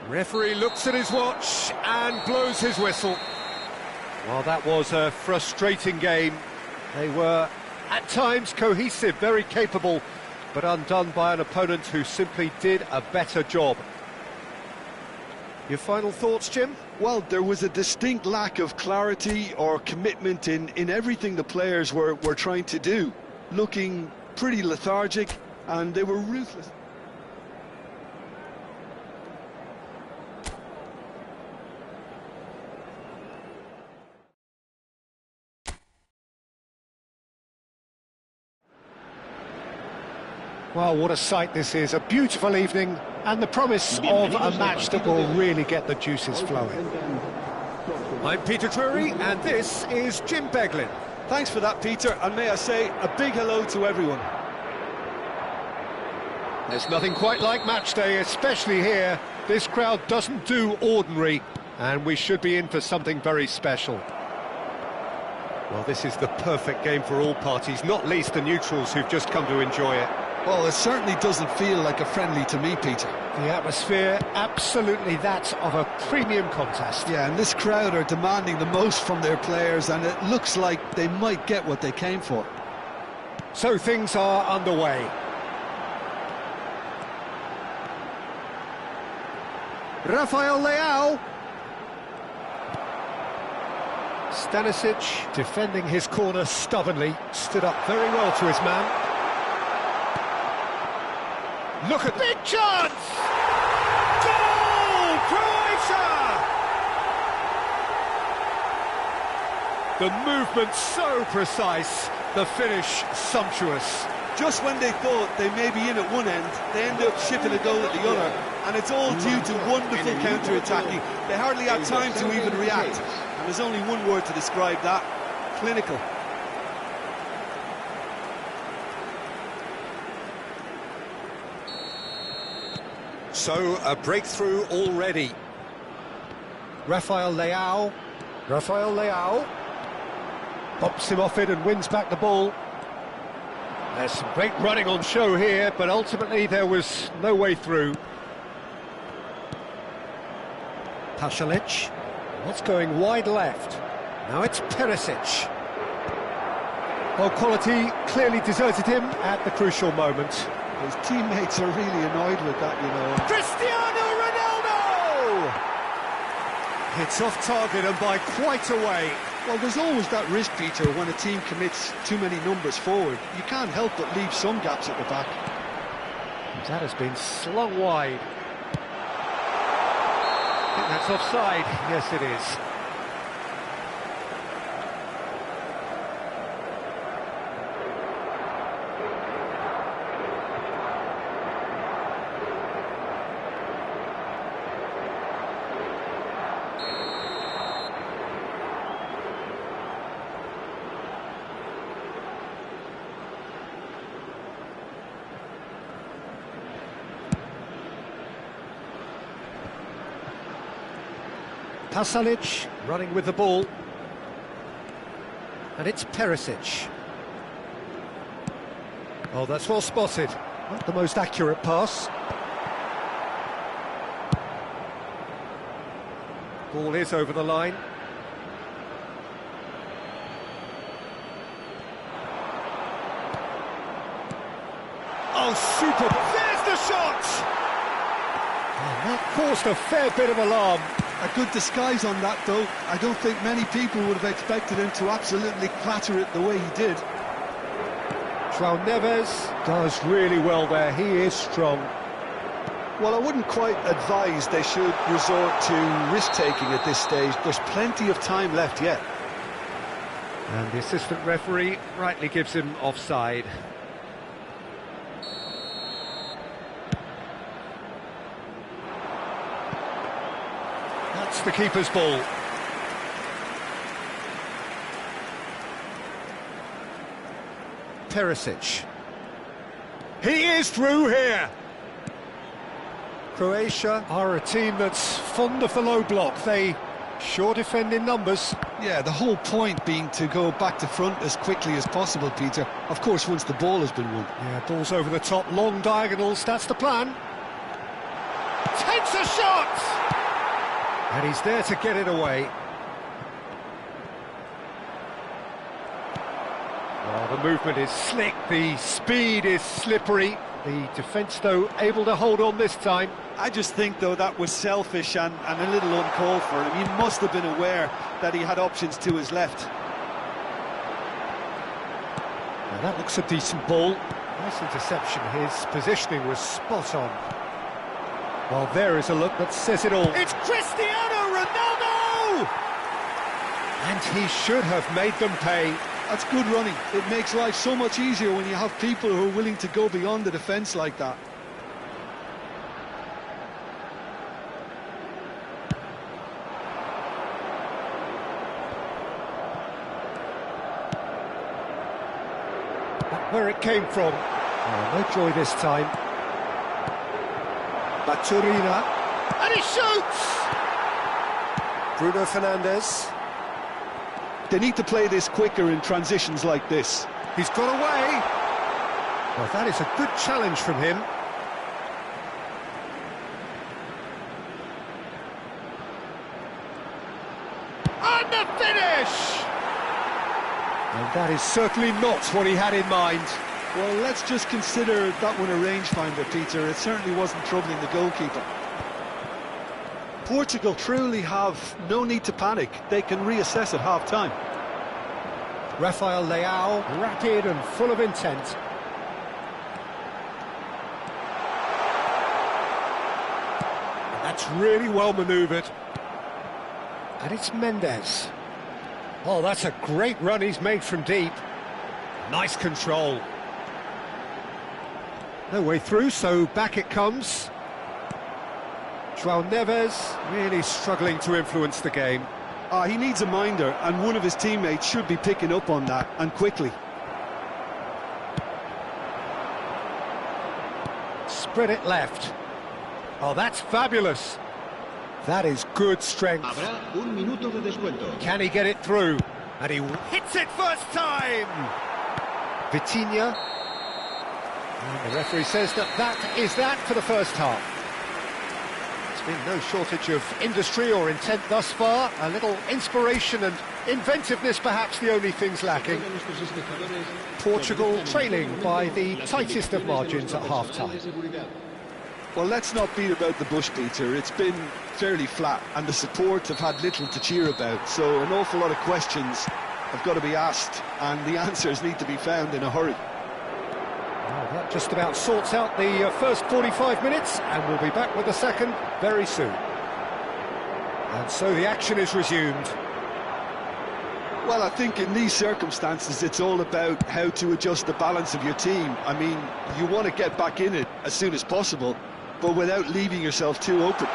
Referee looks at his watch and blows his whistle. Well, that was a frustrating game. They were, at times, cohesive, very capable, but undone by an opponent who simply did a better job. Your final thoughts, Jim? Well, there was a distinct lack of clarity or commitment in everything the players were trying to do. Looking pretty lethargic, and they were ruthless. Well, what a sight this is. A beautiful evening and the promise of a match that will really get the juices flowing. I'm Peter Drury and this is Jim Beglin. Thanks for that, Peter, and may I say a big hello to everyone. There's nothing quite like match day, especially here. This crowd doesn't do ordinary, and we should be in for something very special. Well, this is the perfect game for all parties, not least the neutrals who've just come to enjoy it. Well, it certainly doesn't feel like a friendly to me, Peter. The atmosphere, absolutely that of a premium contest. Yeah, and this crowd are demanding the most from their players, and it looks like they might get what they came for. So things are underway. Rafael Leao. Stanisic, defending his corner stubbornly, stood up very well to his man. Look at big chance! Goal! Croatia! The movement so precise, the finish sumptuous. Just when they thought they may be in at one end, they end up shipping a goal at the other, and it's all due to wonderful counter-attacking. They hardly had time to even react, and there's only one word to describe that: clinical. So, a breakthrough already. Rafael Leao. Pops him off it and wins back the ball. There's some great running on show here, but ultimately there was no way through. Pasalic. What's going wide left? Now it's Perisic. Well, quality clearly deserted him at the crucial moment. His teammates are really annoyed with that, you know. Cristiano Ronaldo! It's off target and by quite a way. Well, there's always that risk, Peter, when a team commits too many numbers forward. You can't help but leave some gaps at the back. That has been slung wide. I think that's offside. Yes, it is. Pasalic running with the ball. And it's Perisic. Oh, that's well spotted. Not the most accurate pass. Ball is over the line. Oh, super! There's the shot! And that caused a fair bit of alarm. A good disguise on that, though. I don't think many people would have expected him to absolutely clatter it the way he did. João Neves does really well there. He is strong. Well, I wouldn't quite advise they should resort to risk-taking at this stage. There's plenty of time left yet. And the assistant referee rightly gives him offside. That's the keeper's ball. Perisic. He is through here. Croatia are a team that's fond of the low block. They sure defend in numbers. Yeah, the whole point being to go back to front as quickly as possible, Peter. Of course, once the ball has been won. Yeah, ball's over the top, long diagonals, that's the plan. Takes a shot! And he's there to get it away. Oh, the movement is slick, the speed is slippery. The defence, though, able to hold on this time. I just think, though, that was selfish and a little uncalled for him. He must have been aware that he had options to his left. Now that looks a decent ball. Nice interception. His positioning was spot on. Well, there is a look that says it all. It's Cristiano Ronaldo! And he should have made them pay. That's good running. It makes life so much easier when you have people who are willing to go beyond the defence like that. Where it came from. Oh, no joy this time. Baturina. And he shoots! Bruno Fernandes. They need to play this quicker in transitions like this. He's got away. Well, that is a good challenge from him. And the finish! And that is certainly not what he had in mind. Well, let's just consider that one a rangefinder, Peter. It certainly wasn't troubling the goalkeeper. Portugal truly have no need to panic. They can reassess at half-time. Rafael Leao, rapid and full of intent. And that's really well manoeuvred. And it's Mendes. Oh, that's a great run he's made from deep. Nice control. No way through, so back it comes. João Neves really struggling to influence the game. He needs a minder, and one of his teammates should be picking up on that, and quickly. Spread it left. Oh, that's fabulous. That is good strength. Habrá un minuto de descuento. Can he get it through? And he hits it first time! Vitinha. And the referee says that is that for the first half. Been no shortage of industry or intent thus far. A little inspiration and inventiveness, perhaps the only things lacking. Portugal trailing by the tightest of margins at half-time. Well, let's not beat about the bush, Peter. It's been fairly flat, and the support have had little to cheer about. So an awful lot of questions have got to be asked, and the answers need to be found in a hurry. Well, that just about sorts out the first 45 minutes, and we'll be back with the second very soon. And so the action is resumed. Well, I think in these circumstances, it's all about how to adjust the balance of your team. I mean, you want to get back in it as soon as possible, but without leaving yourself too open.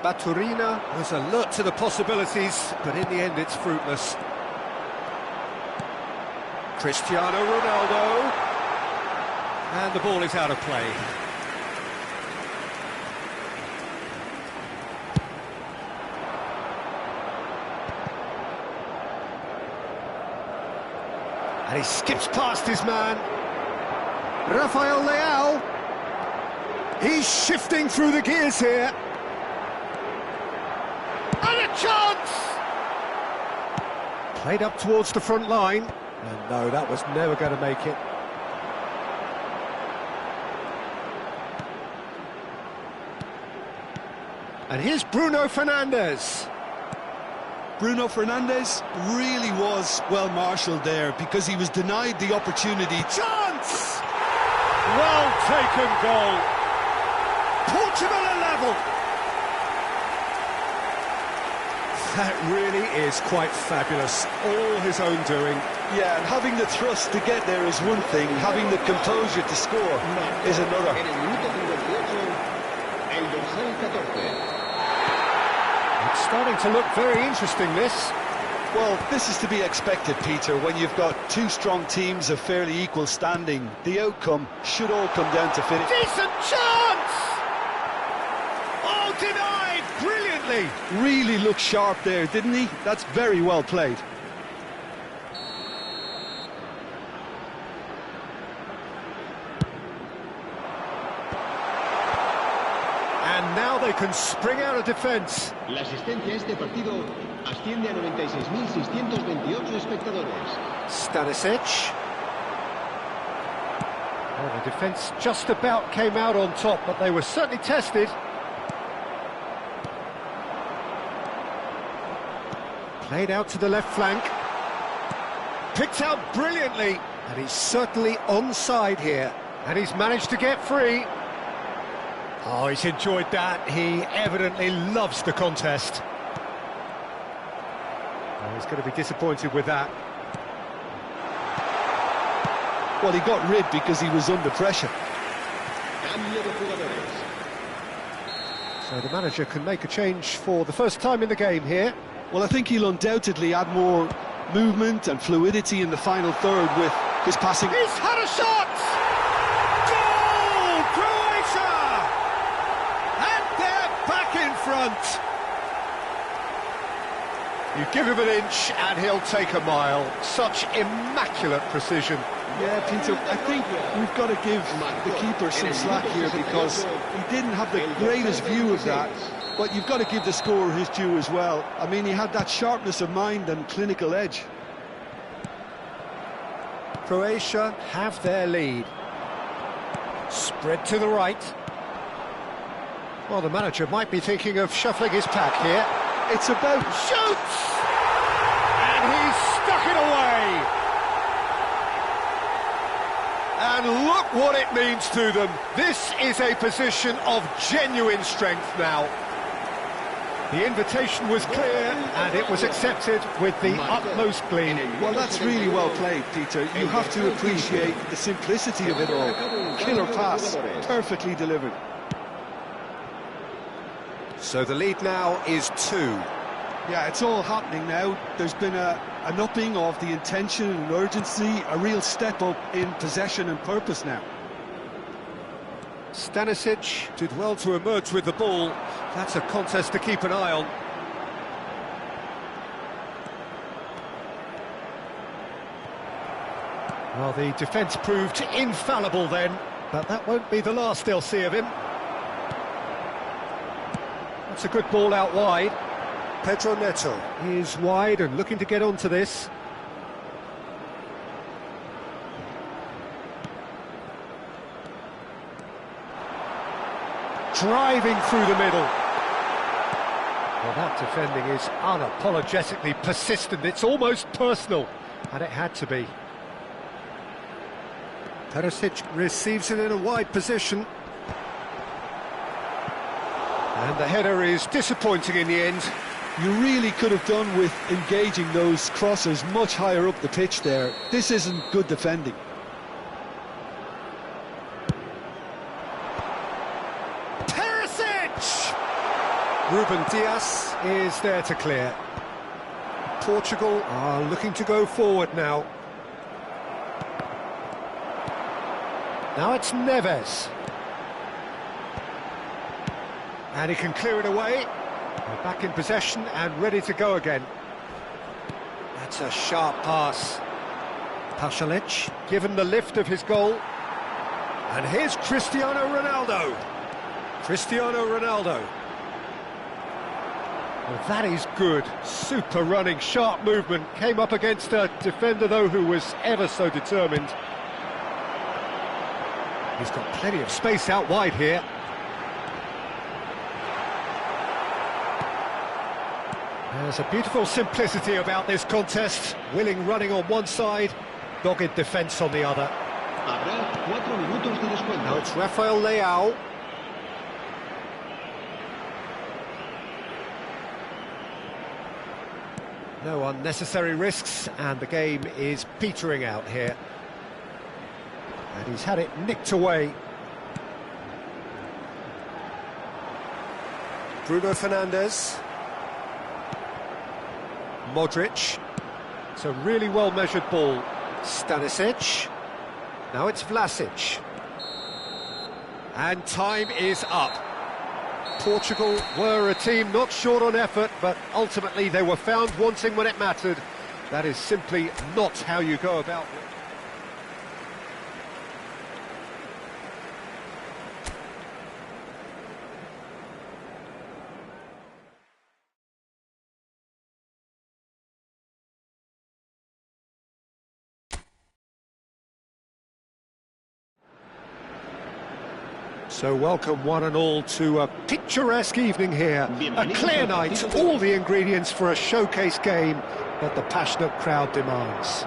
Baturina was alert to the possibilities, but in the end it's fruitless. Cristiano Ronaldo, and the ball is out of play. And he skips past his man. Rafael Leao. He's shifting through the gears here. And a chance! Played up towards the front line. And no, that was never going to make it. And here's Bruno Fernandes. Bruno Fernandes really was well marshalled there because he was denied the opportunity. Chance! Well taken goal. Portugal are level. That really is quite fabulous. All his own doing. Yeah, and having the thrust to get there is one thing, having the composure to score is another. It's starting to look very interesting, this. Well, this is to be expected, Peter, when you've got two strong teams of fairly equal standing. The outcome should all come down to finish. Decent chance! Oh, denied brilliantly. Really looked sharp there, didn't he? That's very well played. And now they can spring out of defence. La asistencia a este partido asciende a 96.628 espectadores. Stanisic. Well, the defence just about came out on top, but they were certainly tested. Played out to the left flank. Picked out brilliantly. And he's certainly onside here. And he's managed to get free. Oh, he's enjoyed that. He evidently loves the contest. Oh, he's going to be disappointed with that. Well, he got rid because he was under pressure. So the manager can make a change for the first time in the game here. Well, I think he'll undoubtedly add more movement and fluidity in the final third with his passing. He's had a shot! Goal! Croatia! And they're back in front. You give him an inch and he'll take a mile. Such immaculate precision. Yeah, Peter, I think we've got to give the keeper some slack here because he didn't have the greatest view of that. But you've got to give the scorer his due as well. I mean, he had that sharpness of mind and clinical edge. Croatia have their lead. Spread to the right. Well, the manager might be thinking of shuffling his pack here. It's about... Shoots! And he's stuck it away! And look what it means to them. This is a position of genuine strength now. The invitation was clear, and it was accepted with the utmost glee. Well, that's really well played, Peter. You have to appreciate the simplicity of it all. Killer pass, perfectly delivered. So the lead now is 2. Yeah, it's all happening now. There's been an upping of the intention and urgency, a real step up in possession and purpose now. Stanisic did well to emerge with the ball. That's a contest to keep an eye on. Well, the defence proved infallible then. But that won't be the last they'll see of him. That's a good ball out wide. Pedro Neto is wide and looking to get onto this. Driving through the middle. Well, that defending is unapologetically persistent. It's almost personal, and it had to be. Perisic receives it in a wide position. And the header is disappointing in the end. You really could have done with engaging those crossers much higher up the pitch there. This isn't good defending. Perisic! Ruben Dias is there to clear. Portugal are looking to go forward now. Now it's Neves. And he can clear it away. They're back in possession and ready to go again. That's a sharp pass. Pasalic given the lift of his goal. And here's Cristiano Ronaldo. Cristiano Ronaldo. Well, that is good. Super running, sharp movement. Came up against a defender, though, who was ever so determined. He's got plenty of space out wide here. There's a beautiful simplicity about this contest. Willing running on one side, dogged defence on the other. Now it's Rafael Leao. No unnecessary risks, and the game is petering out here. And he's had it nicked away. Bruno Fernandes. Modric. It's a really well-measured ball. Stanisic. Now it's Vlasic. And time is up. Portugal were a team not short on effort, but ultimately they were found wanting when it mattered. That is simply not how you go about it. So welcome one and all to a picturesque evening here. A clear night, all the ingredients for a showcase game that the passionate crowd demands.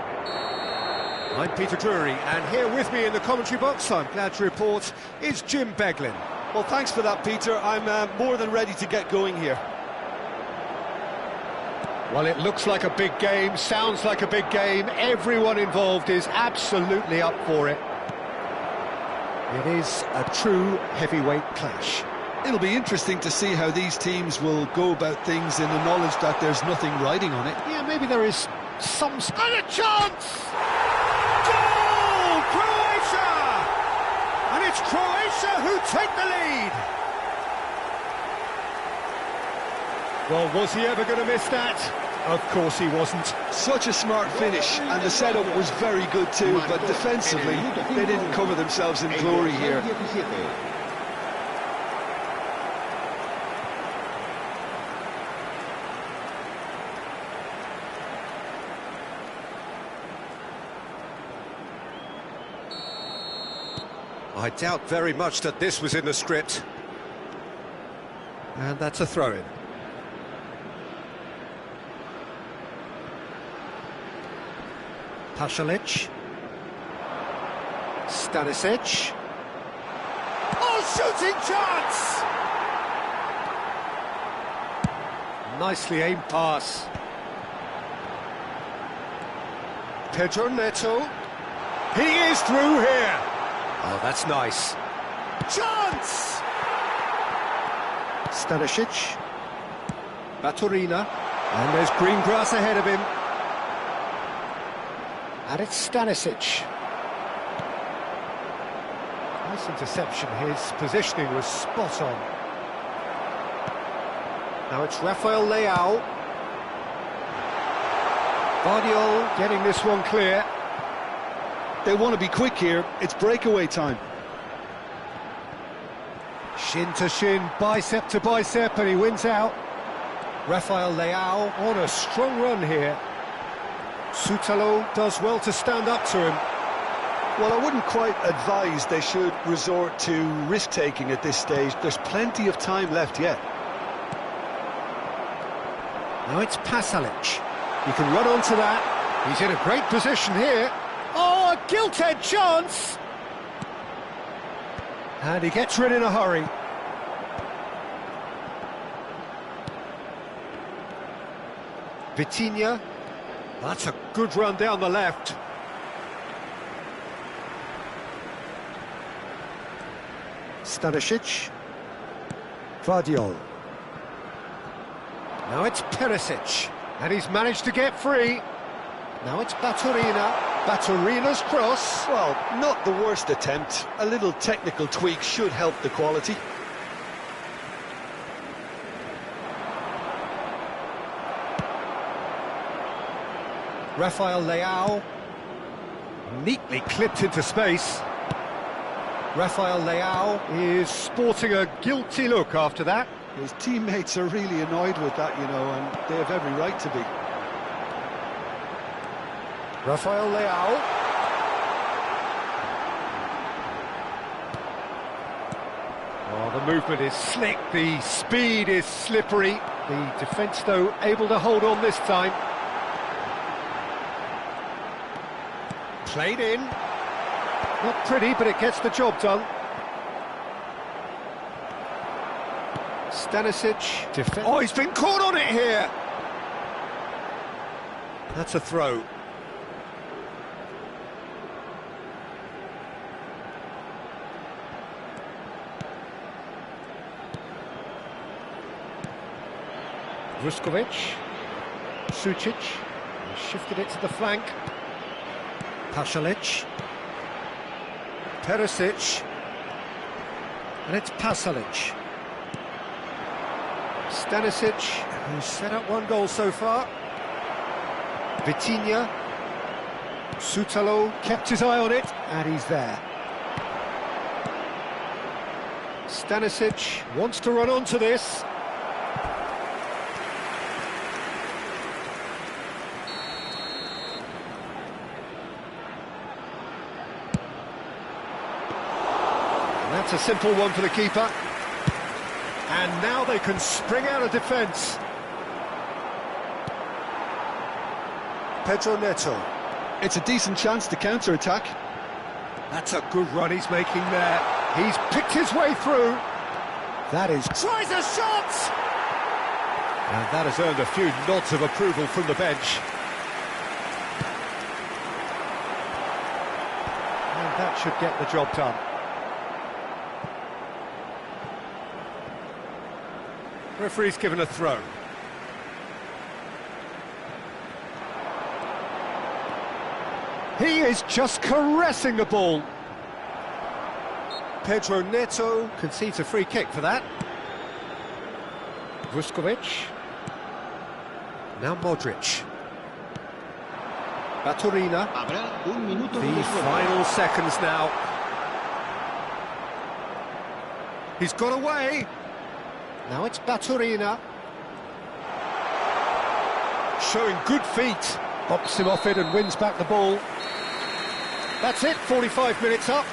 I'm Peter Drury, and here with me in the commentary box, I'm glad to report, is Jim Beglin. Well, thanks for that, Peter. I'm more than ready to get going here. Well, it looks like a big game, sounds like a big game. Everyone involved is absolutely up for it. It is a true heavyweight clash. It'll be interesting to see how these teams will go about things in the knowledge that there's nothing riding on it. Yeah, maybe there is some... And a chance! Goal! Croatia! And it's Croatia who take the lead! Well, was he ever going to miss that? Of course he wasn't. Such a smart finish, and the setup was very good too, but defensively, they didn't cover themselves in glory here. I doubt very much that this was in the script. And that's a throw-in. Pasalic. Stanisic. Oh, shooting chance! Nicely aimed pass. Pedro Neto. He is through here. Oh, that's nice. Chance! Stanisic. Baturina. And there's green grass ahead of him. And it's Stanisic. Nice interception. His positioning was spot on. Now it's Rafael Leao. Guardiola getting this one clear. They want to be quick here. It's breakaway time. Shin to shin, bicep to bicep, and he wins out. Rafael Leao on a strong run here. Sutalo does well to stand up to him. Well, I wouldn't quite advise they should resort to risk-taking at this stage. There's plenty of time left yet. Now it's Pasalic. He can run onto that. He's in a great position here. Oh, a gilt-edged chance! And he gets rid in a hurry. Vitinha. That's a good run down the left. Stanisic. Vardiol. Now it's Perisic. And he's managed to get free. Now it's Baturina. Baturina's cross. Well, not the worst attempt. A little technical tweak should help the quality. Rafael Leao. Neatly clipped into space. Rafael Leao is sporting a guilty look after that. His teammates are really annoyed with that, you know, and they have every right to be. Rafael Leao. Oh, the movement is slick, the speed is slippery. The defence, though, able to hold on this time. Played in. Not pretty, but it gets the job done. Stanisic. Oh, he's been caught on it here. That's a throw. Vuskovic. Sucic. Shifted it to the flank. Pasalic. Perisic. And it's Pasalic. Stanisic, who's set up one goal so far. Vitinha. Sutalo kept his eye on it, and he's there. Stanisic wants to run onto this. And that's a simple one for the keeper. And now they can spring out of defence. Pedro Neto. It's a decent chance to counter-attack. That's a good run he's making there. He's picked his way through. That is... Tries a shot! And that has earned a few nods of approval from the bench. And that should get the job done. Referee's given a throw. He is just caressing the ball. Pedro Neto concedes a free kick for that. Vuskovic. Now Modric. Baturina. The final seconds now. He's got away. Now it's Baturina. Showing good feet. Bops him off it and wins back the ball. That's it, 45 minutes up.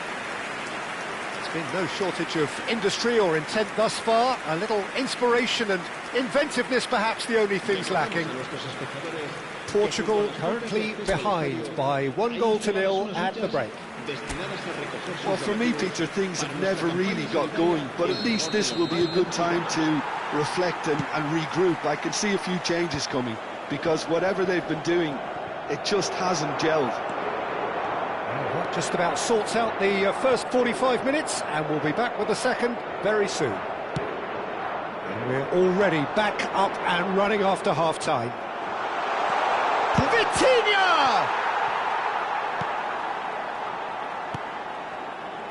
There's been no shortage of industry or intent thus far. A little inspiration and inventiveness perhaps the only things lacking. Portugal currently behind by 1-0 at the break. Well, for me, Peter, things have never really got going, but at least this will be a good time to reflect and regroup. I can see a few changes coming, because whatever they've been doing, it just hasn't gelled. Well, that just about sorts out the first 45 minutes, and we'll be back with the second very soon. And we're already back up and running after half-time. Vitinha!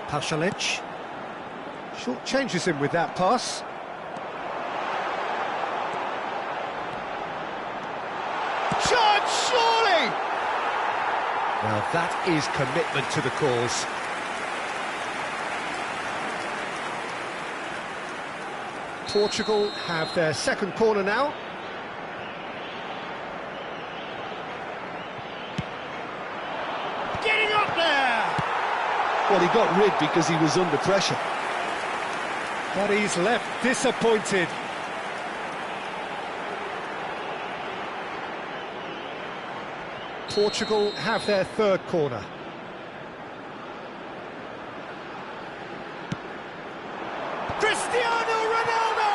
Pasalic. Short changes him with that pass. Shot, surely! Now that is commitment to the cause. Portugal have their second corner now. Getting up there! Well, he got rid because he was under pressure. But he's left disappointed. Portugal have their third corner. Cristiano Ronaldo!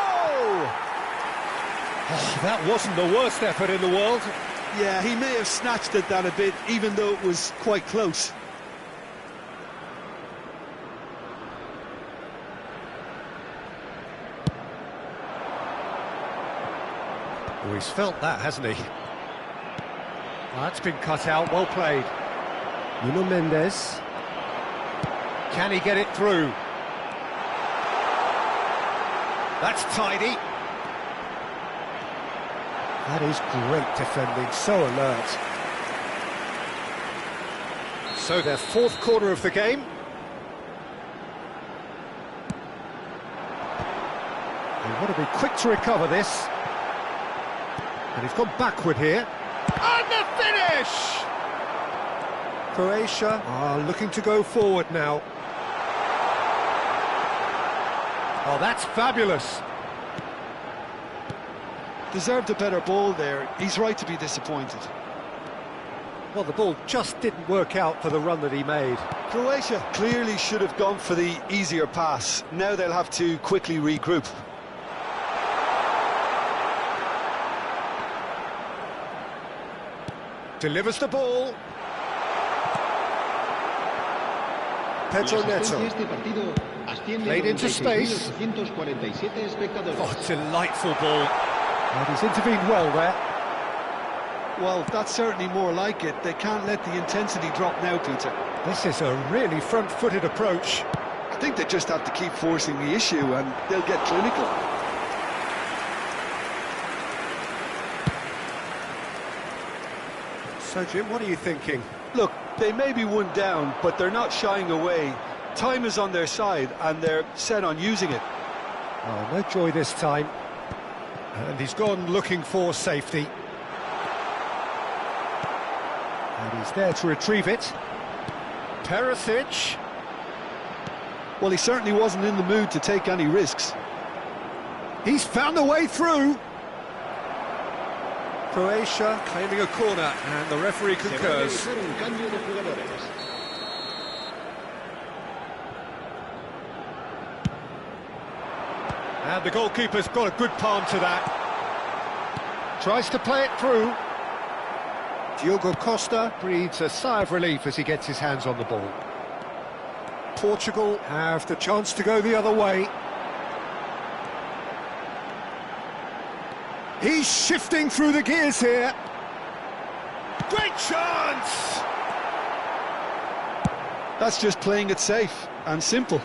Oh, that wasn't the worst effort in the world. Yeah, he may have snatched at that a bit, even though it was quite close. Oh, he's felt that, hasn't he? Well, that's been cut out, well played. Nuno Mendes. Can he get it through? That's tidy. That is great defending, so alert. So their fourth corner of the game. They want to be quick to recover this. And he's gone backward here. And the finish! Croatia are looking to go forward now. Oh, that's fabulous. Deserved a better ball there. He's right to be disappointed. Well, the ball just didn't work out for the run that he made. Croatia clearly should have gone for the easier pass. Now they'll have to quickly regroup. Delivers the ball. Pedro Neto. Played into space. Oh, delightful ball. And he's intervened well there. Well, that's certainly more like it. They can't let the intensity drop now, Peter. This is a really front-footed approach. I think they just have to keep forcing the issue and they'll get clinical. So, Jim, what are you thinking? Look, they may be one down, but they're not shying away. Time is on their side, and they're set on using it. Oh, no joy this time. And he's gone looking for safety. And he's there to retrieve it. Perisic. Well, he certainly wasn't in the mood to take any risks. He's found a way through. Croatia claiming a corner, and the referee concurs. And the goalkeeper's got a good palm to that. Tries to play it through. Diogo Costa breathes a sigh of relief as he gets his hands on the ball. Portugal have the chance to go the other way. He's shifting through the gears here. Great chance! That's just playing it safe and simple.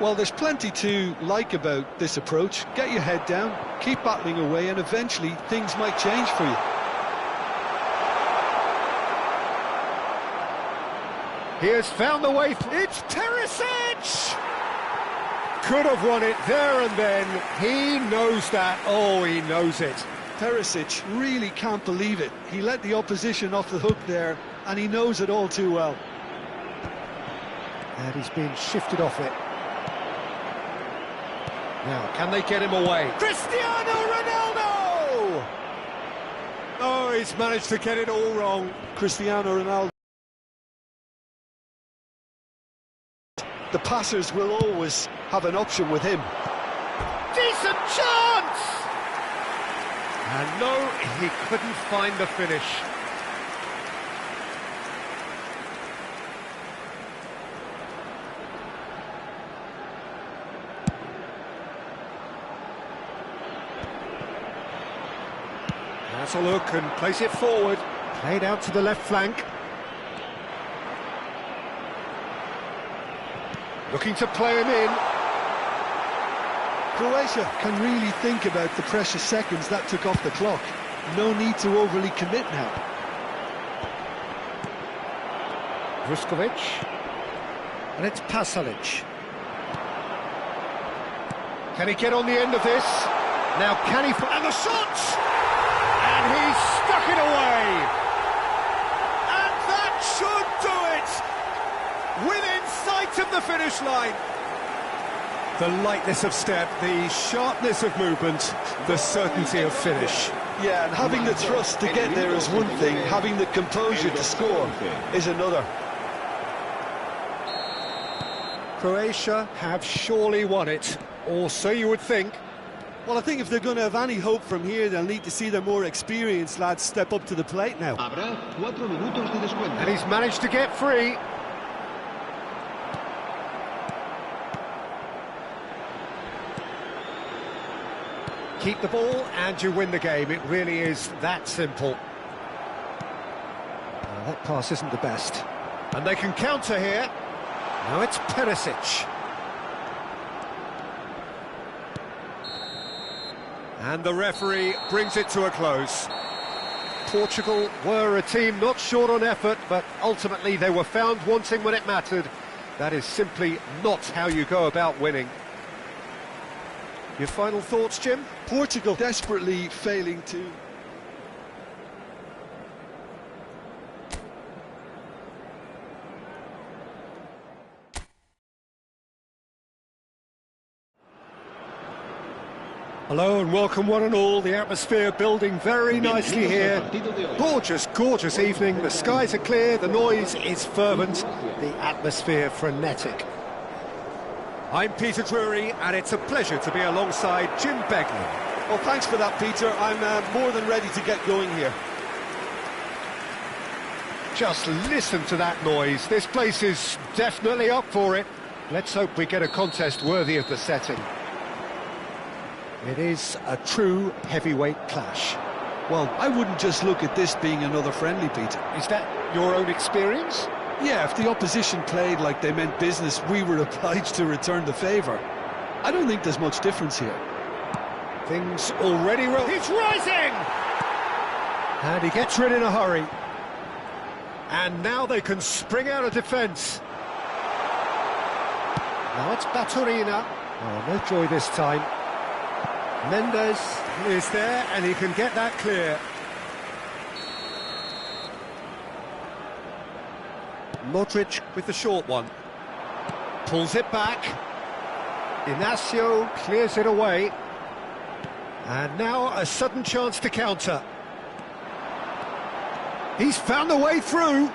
Well, there's plenty to like about this approach. Get your head down, keep battling away, and eventually things might change for you. He has found the way. It's Perisic! Could have won it there and then. He knows that. Oh, he knows it. Perisic really can't believe it. He let the opposition off the hook there, and he knows it all too well. And he's been shifted off it. Now, can they get him away? Cristiano Ronaldo! Oh, he's managed to get it all wrong. Cristiano Ronaldo. The passers will always have an option with him. Decent chance! And no, he couldn't find the finish. Has a look and plays it forward. Played out to the left flank. Looking to play him in. Croatia can really think about the precious seconds that took off the clock. No need to overly commit now. Vuskovic. And it's Pasalic. Can he get on the end of this? Now can he... And the shot! And he stuck it away! And that should do it! Within sight of the finish line. The lightness of step, the sharpness of movement, the certainty of finish. Yeah, and having the thrust to get there is one thing, having the composure to score is another. Croatia have surely won it, or so you would think. Well, I think if they're going to have any hope from here, they'll need to see their more experienced lads step up to the plate now. Habrá 4 minutos de descuento. And he's managed to get free. Keep the ball and you win the game. It really is that simple. That pass isn't the best. And they can counter here. Now it's Perisic. And the referee brings it to a close. Portugal were a team not short on effort, but ultimately they were found wanting when it mattered. That is simply not how you go about winning. Your final thoughts, Jim? Portugal desperately failing to... Hello and welcome one and all. The atmosphere building very nicely here. Gorgeous, gorgeous evening. The skies are clear, the noise is fervent, the atmosphere frenetic. I'm Peter Drury and it's a pleasure to be alongside Jim Begley. Well, thanks for that, Peter. I'm more than ready to get going here. Just listen to that noise. This place is definitely up for it. Let's hope we get a contest worthy of the setting. It is a true heavyweight clash. Well, I wouldn't just look at this being another friendly, Peter. Is that your own experience? Yeah, if the opposition played like they meant business, we were obliged to return the favour. I don't think there's much difference here. Things already roll. He's rising! And he gets rid in a hurry. And now they can spring out of defence. Now it's Baturina. Oh, no joy this time. Mendes is there and he can get that clear. Modric with the short one. Pulls it back. Inacio clears it away. And now a sudden chance to counter. He's found a way through.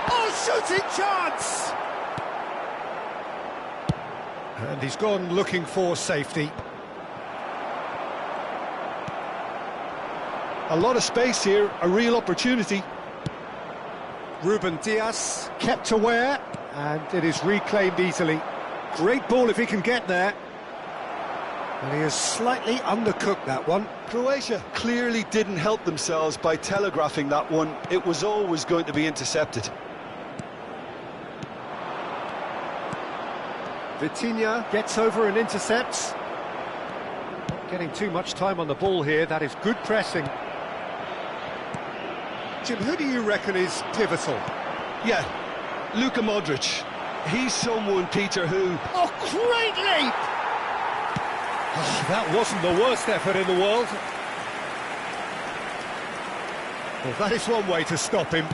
Oh, shooting chance! And he's gone looking for safety. A lot of space here, a real opportunity. Ruben Dias kept aware, and it is reclaimed easily. Great ball if he can get there. And he has slightly undercooked that one. Croatia clearly didn't help themselves by telegraphing that one. It was always going to be intercepted. Vitinha gets over and intercepts. Not getting too much time on the ball here. That is good pressing. Jim, who do you reckon is pivotal? Yeah, Luka Modric. He's someone, Peter, who... Oh, great leap! Oh, that wasn't the worst effort in the world. Well, that is one way to stop him.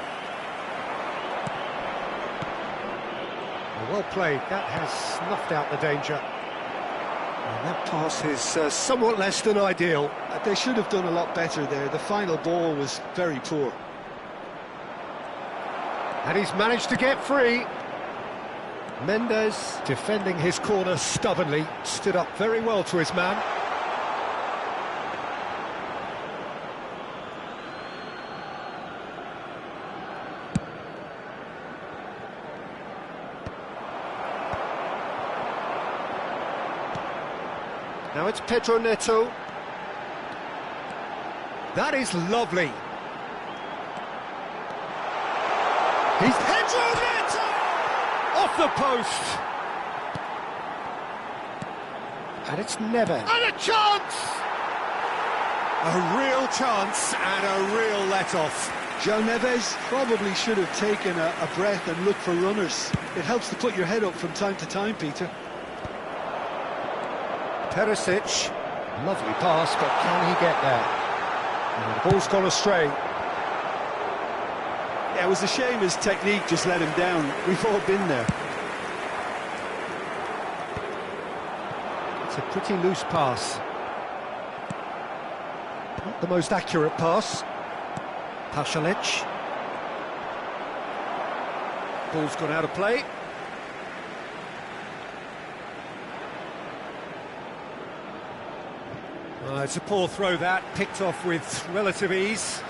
Well played, that has snuffed out the danger. And that pass is somewhat less than ideal. They should have done a lot better there. The final ball was very poor. And he's managed to get free. Mendes, defending his corner stubbornly, stood up very well to his man. Now it's Pedro Neto. That is lovely. He's Pedro Neto! Off the post. And it's Neves. And a chance! A real chance and a real let-off. João Neves probably should have taken a breath and looked for runners. It helps to put your head up from time to time, Peter. Perisic, lovely pass, but can he get there? And the ball's gone astray. Yeah, it was a shame his technique just let him down. We've all been there. It's a pretty loose pass. Not the most accurate pass. Pasalic. Ball's gone out of play. It's a poor throw that, picked off with relative ease.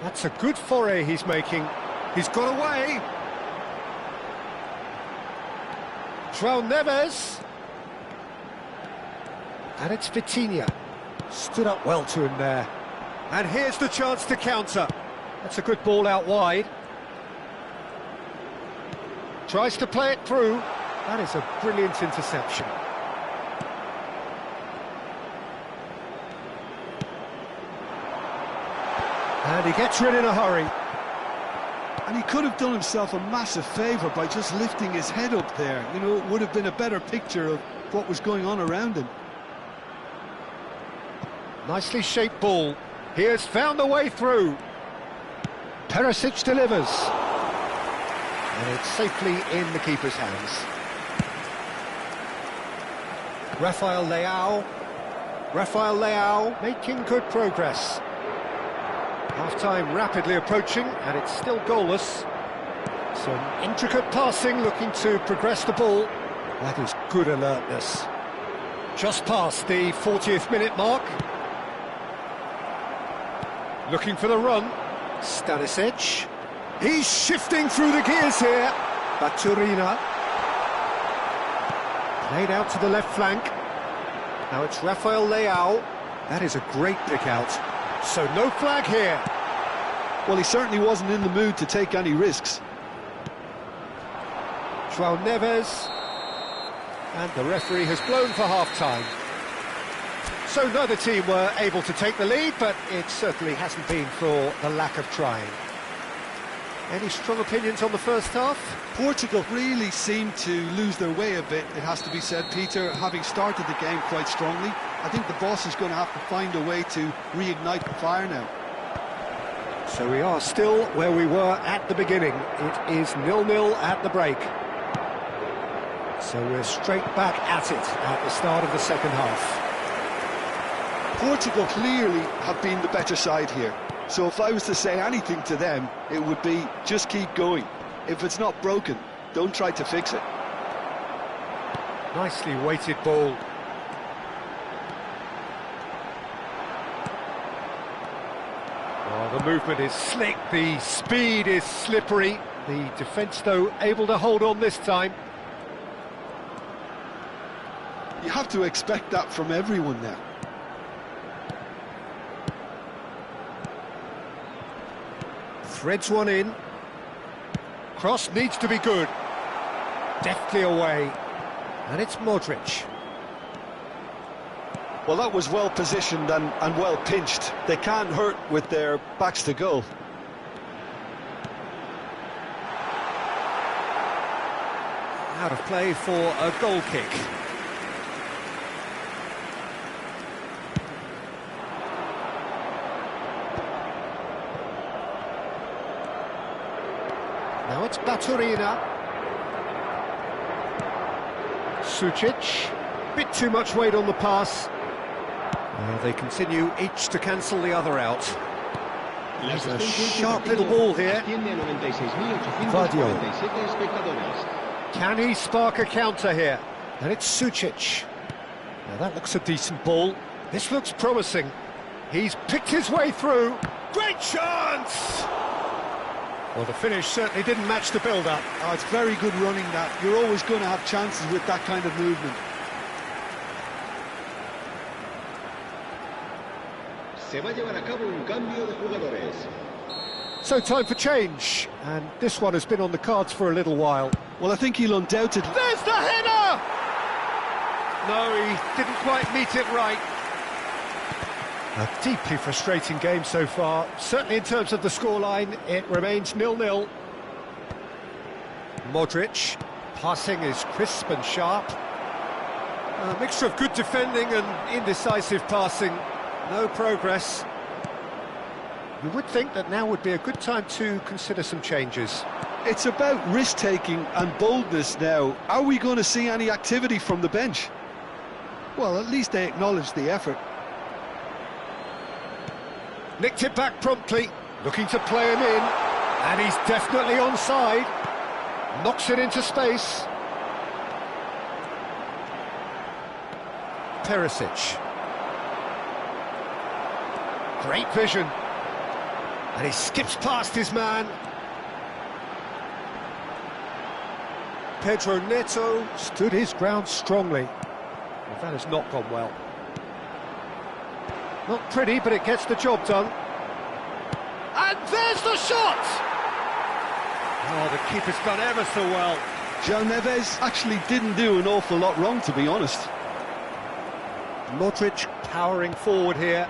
That's a good foray he's making. He's got away. João Neves. And it's Vitinha. Stood up well to him there. And here's the chance to counter. That's a good ball out wide. Tries to play it through. That is a brilliant interception. And he gets rid in a hurry. And he could have done himself a massive favour by just lifting his head up there. You know, it would have been a better picture of what was going on around him. Nicely shaped ball. He has found a way through. Perisic delivers. And it's safely in the keeper's hands. Rafael Leao making good progress. Half-time rapidly approaching, and it's still goalless. Some intricate passing, looking to progress the ball. That is good alertness. Just past the 40th minute mark. Looking for the run. Stanisic. He's shifting through the gears here. Baturina. Played out to the left flank. Now it's Rafael Leao. That is a great pick out. So no flag here. Well, he certainly wasn't in the mood to take any risks. João Neves. And the referee has blown for half-time. So neither team were able to take the lead, but it certainly hasn't been for the lack of trying. Any strong opinions on the first half? Portugal really seemed to lose their way a bit, it has to be said, Peter, having started the game quite strongly. I think the boss is going to have to find a way to reignite the fire now. So we are still where we were at the beginning. It is 0-0 at the break. So we're straight back at it at the start of the second half. Portugal clearly have been the better side here. So if I was to say anything to them, it would be just keep going. If it's not broken, don't try to fix it. Nicely weighted ball. Oh, the movement is slick, the speed is slippery. The defence, though, able to hold on this time. You have to expect that from everyone now. Threads one in. Cross needs to be good. Deftly away. And it's Modric. Well, that was well positioned and well pinched. They can't hurt with their backs to goal. Out of play for a goal kick. Now it's Baturina. Sucic. Bit too much weight on the pass. They continue each to cancel the other out. There's a sharp little ball here. Guardiola. Can he spark a counter here? And it's Sucic. Now that looks a decent ball. This looks promising. He's picked his way through. Great chance! Well, the finish certainly didn't match the build-up. Oh, it's very good running that. You're always going to have chances with that kind of movement. Se va a llevar a cabo un cambio de jugadores. So time for change, and this one has been on the cards for a little while. Well, I think he'll undoubtedly... There's the header! No, he didn't quite meet it right. A deeply frustrating game so far. Certainly in terms of the scoreline, it remains 0-0. Modric, passing is crisp and sharp. A mixture of good defending and indecisive passing. No progress. You would think that now would be a good time to consider some changes. It's about risk-taking and boldness now. Are we going to see any activity from the bench? Well, at least they acknowledge the effort. Nicked it back promptly, looking to play him in, and he's definitely onside. Knocks it into space. Perisic. Great vision. And he skips past his man. Pedro Neto stood his ground strongly. Well, that has not gone well. Not pretty, but it gets the job done. And there's the shot! Oh, the keeper's done ever so well. João Neves actually didn't do an awful lot wrong, to be honest. Modric powering forward here.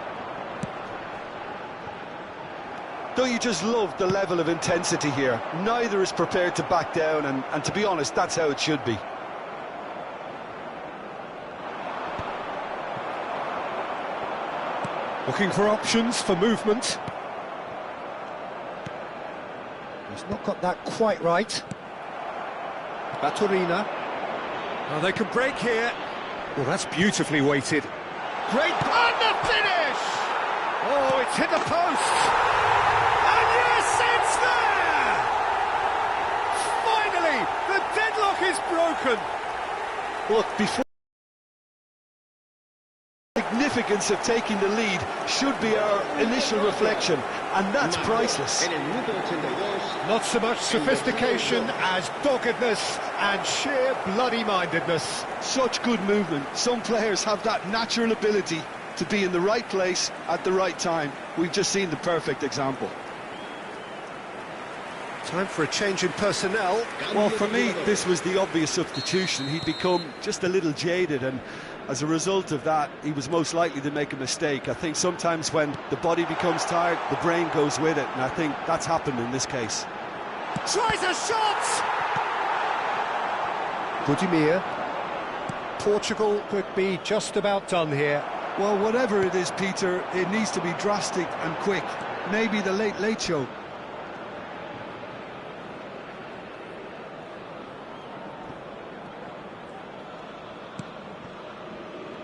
Don't you just love the level of intensity here? Neither is prepared to back down, and to be honest, that's how it should be. Looking for options for movement. He's not got that quite right. Baturina. Oh, they can break here. Well, that's beautifully weighted. Great, and the finish! Oh, it's hit the post! And yes, it's there! Finally, the deadlock is broken! Look, before... significance of taking the lead should be our initial reflection, and that's priceless. Not so much sophistication as doggedness and sheer bloody-mindedness. Such good movement. Some players have that natural ability to be in the right place at the right time. We've just seen the perfect example. Time for a change in personnel. Well, for me, this was the obvious substitution. He'd become just a little jaded, and as a result of that, he was most likely to make a mistake. I think sometimes when the body becomes tired, the brain goes with it, and I think that's happened in this case. Tries a shot! Budimir. Portugal could be just about done here. Well, whatever it is, Peter, it needs to be drastic and quick. Maybe the late show.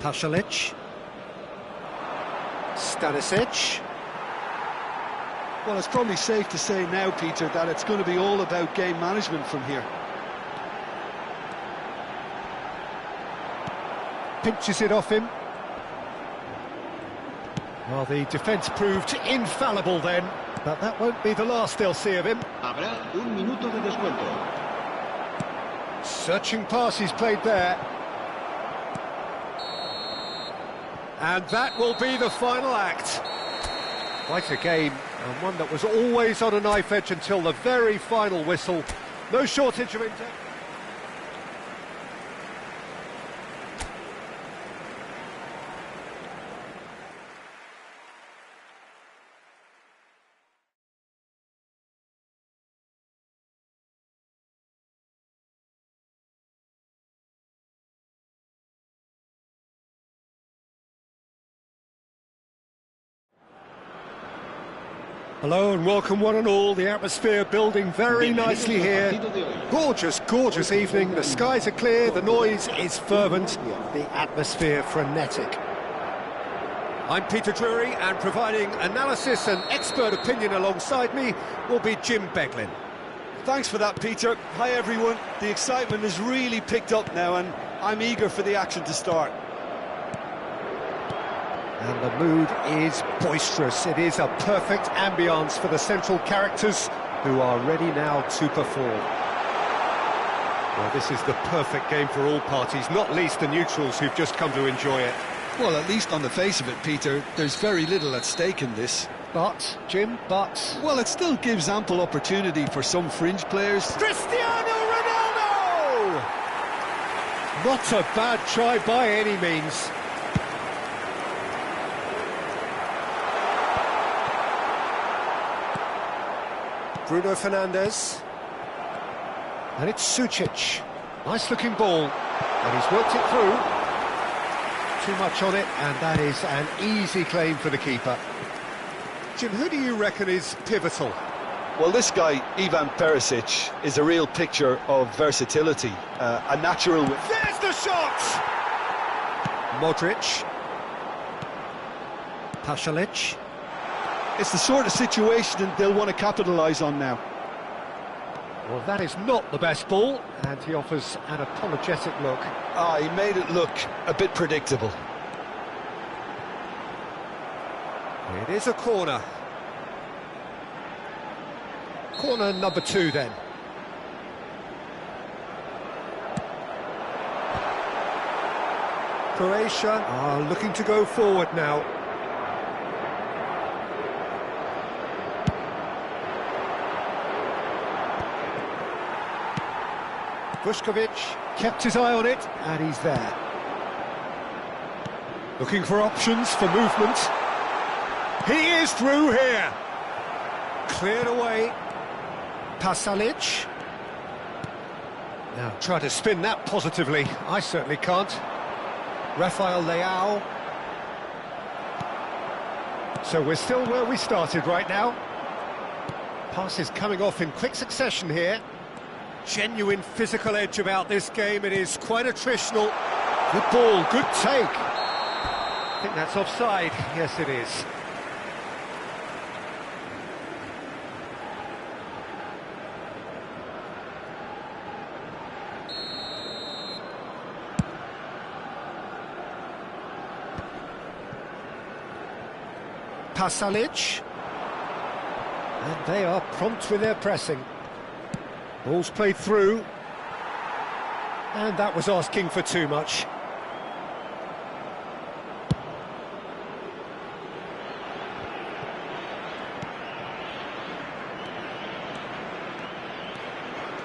Pasalic. Stanisic. Well, it's probably safe to say now, Peter, that it's going to be all about game management from here. Pinches it off him. Well, the defence proved infallible then, but that won't be the last they'll see of him. Habrá un minuto de descuento. Searching pass he's played there. And that will be the final act. Quite a game, and one that was always on a knife edge until the very final whistle. No shortage of intent. Hello and welcome one and all. The atmosphere building very nicely here. Gorgeous, gorgeous evening. The skies are clear, the noise is fervent, the atmosphere frenetic. I'm Peter Drury, and providing analysis and expert opinion alongside me will be Jim Beglin. Thanks for that, Peter. Hi, everyone. The excitement has really picked up now, and I'm eager for the action to start. And the mood is boisterous. It is a perfect ambience for the central characters who are ready now to perform. Well, this is the perfect game for all parties, not least the neutrals who've just come to enjoy it. Well, at least on the face of it, Peter, there's very little at stake in this. But, Jim, but... Well, it still gives ample opportunity for some fringe players. Cristiano Ronaldo! Not a bad try by any means. Bruno Fernandes. And it's Sucic. Nice looking ball. And he's worked it through. Too much on it, and that is an easy claim for the keeper. Jim, who do you reckon is pivotal? Well, this guy, Ivan Perisic, is a real picture of versatility, a natural... There's the shot! Modric. Pasalic. It's the sort of situation that they'll want to capitalise on now. Well, that is not the best ball, and he offers an apologetic look. He made it look a bit predictable. It is a corner. Corner number 2 then. Croatia are looking to go forward now. Vuskovic kept his eye on it, and he's there. Looking for options for movement. He is through here. Cleared away. Pasalic. Now try to spin that positively. I certainly can't. Rafael Leao. So we're still where we started right now. Passes coming off in quick succession here. Genuine physical edge about this game. It is quite attritional. Good ball, good take. I think that's offside. Yes, it is. Pasalic. And they are prompt with their pressing. Ball's played through. And that was asking for too much.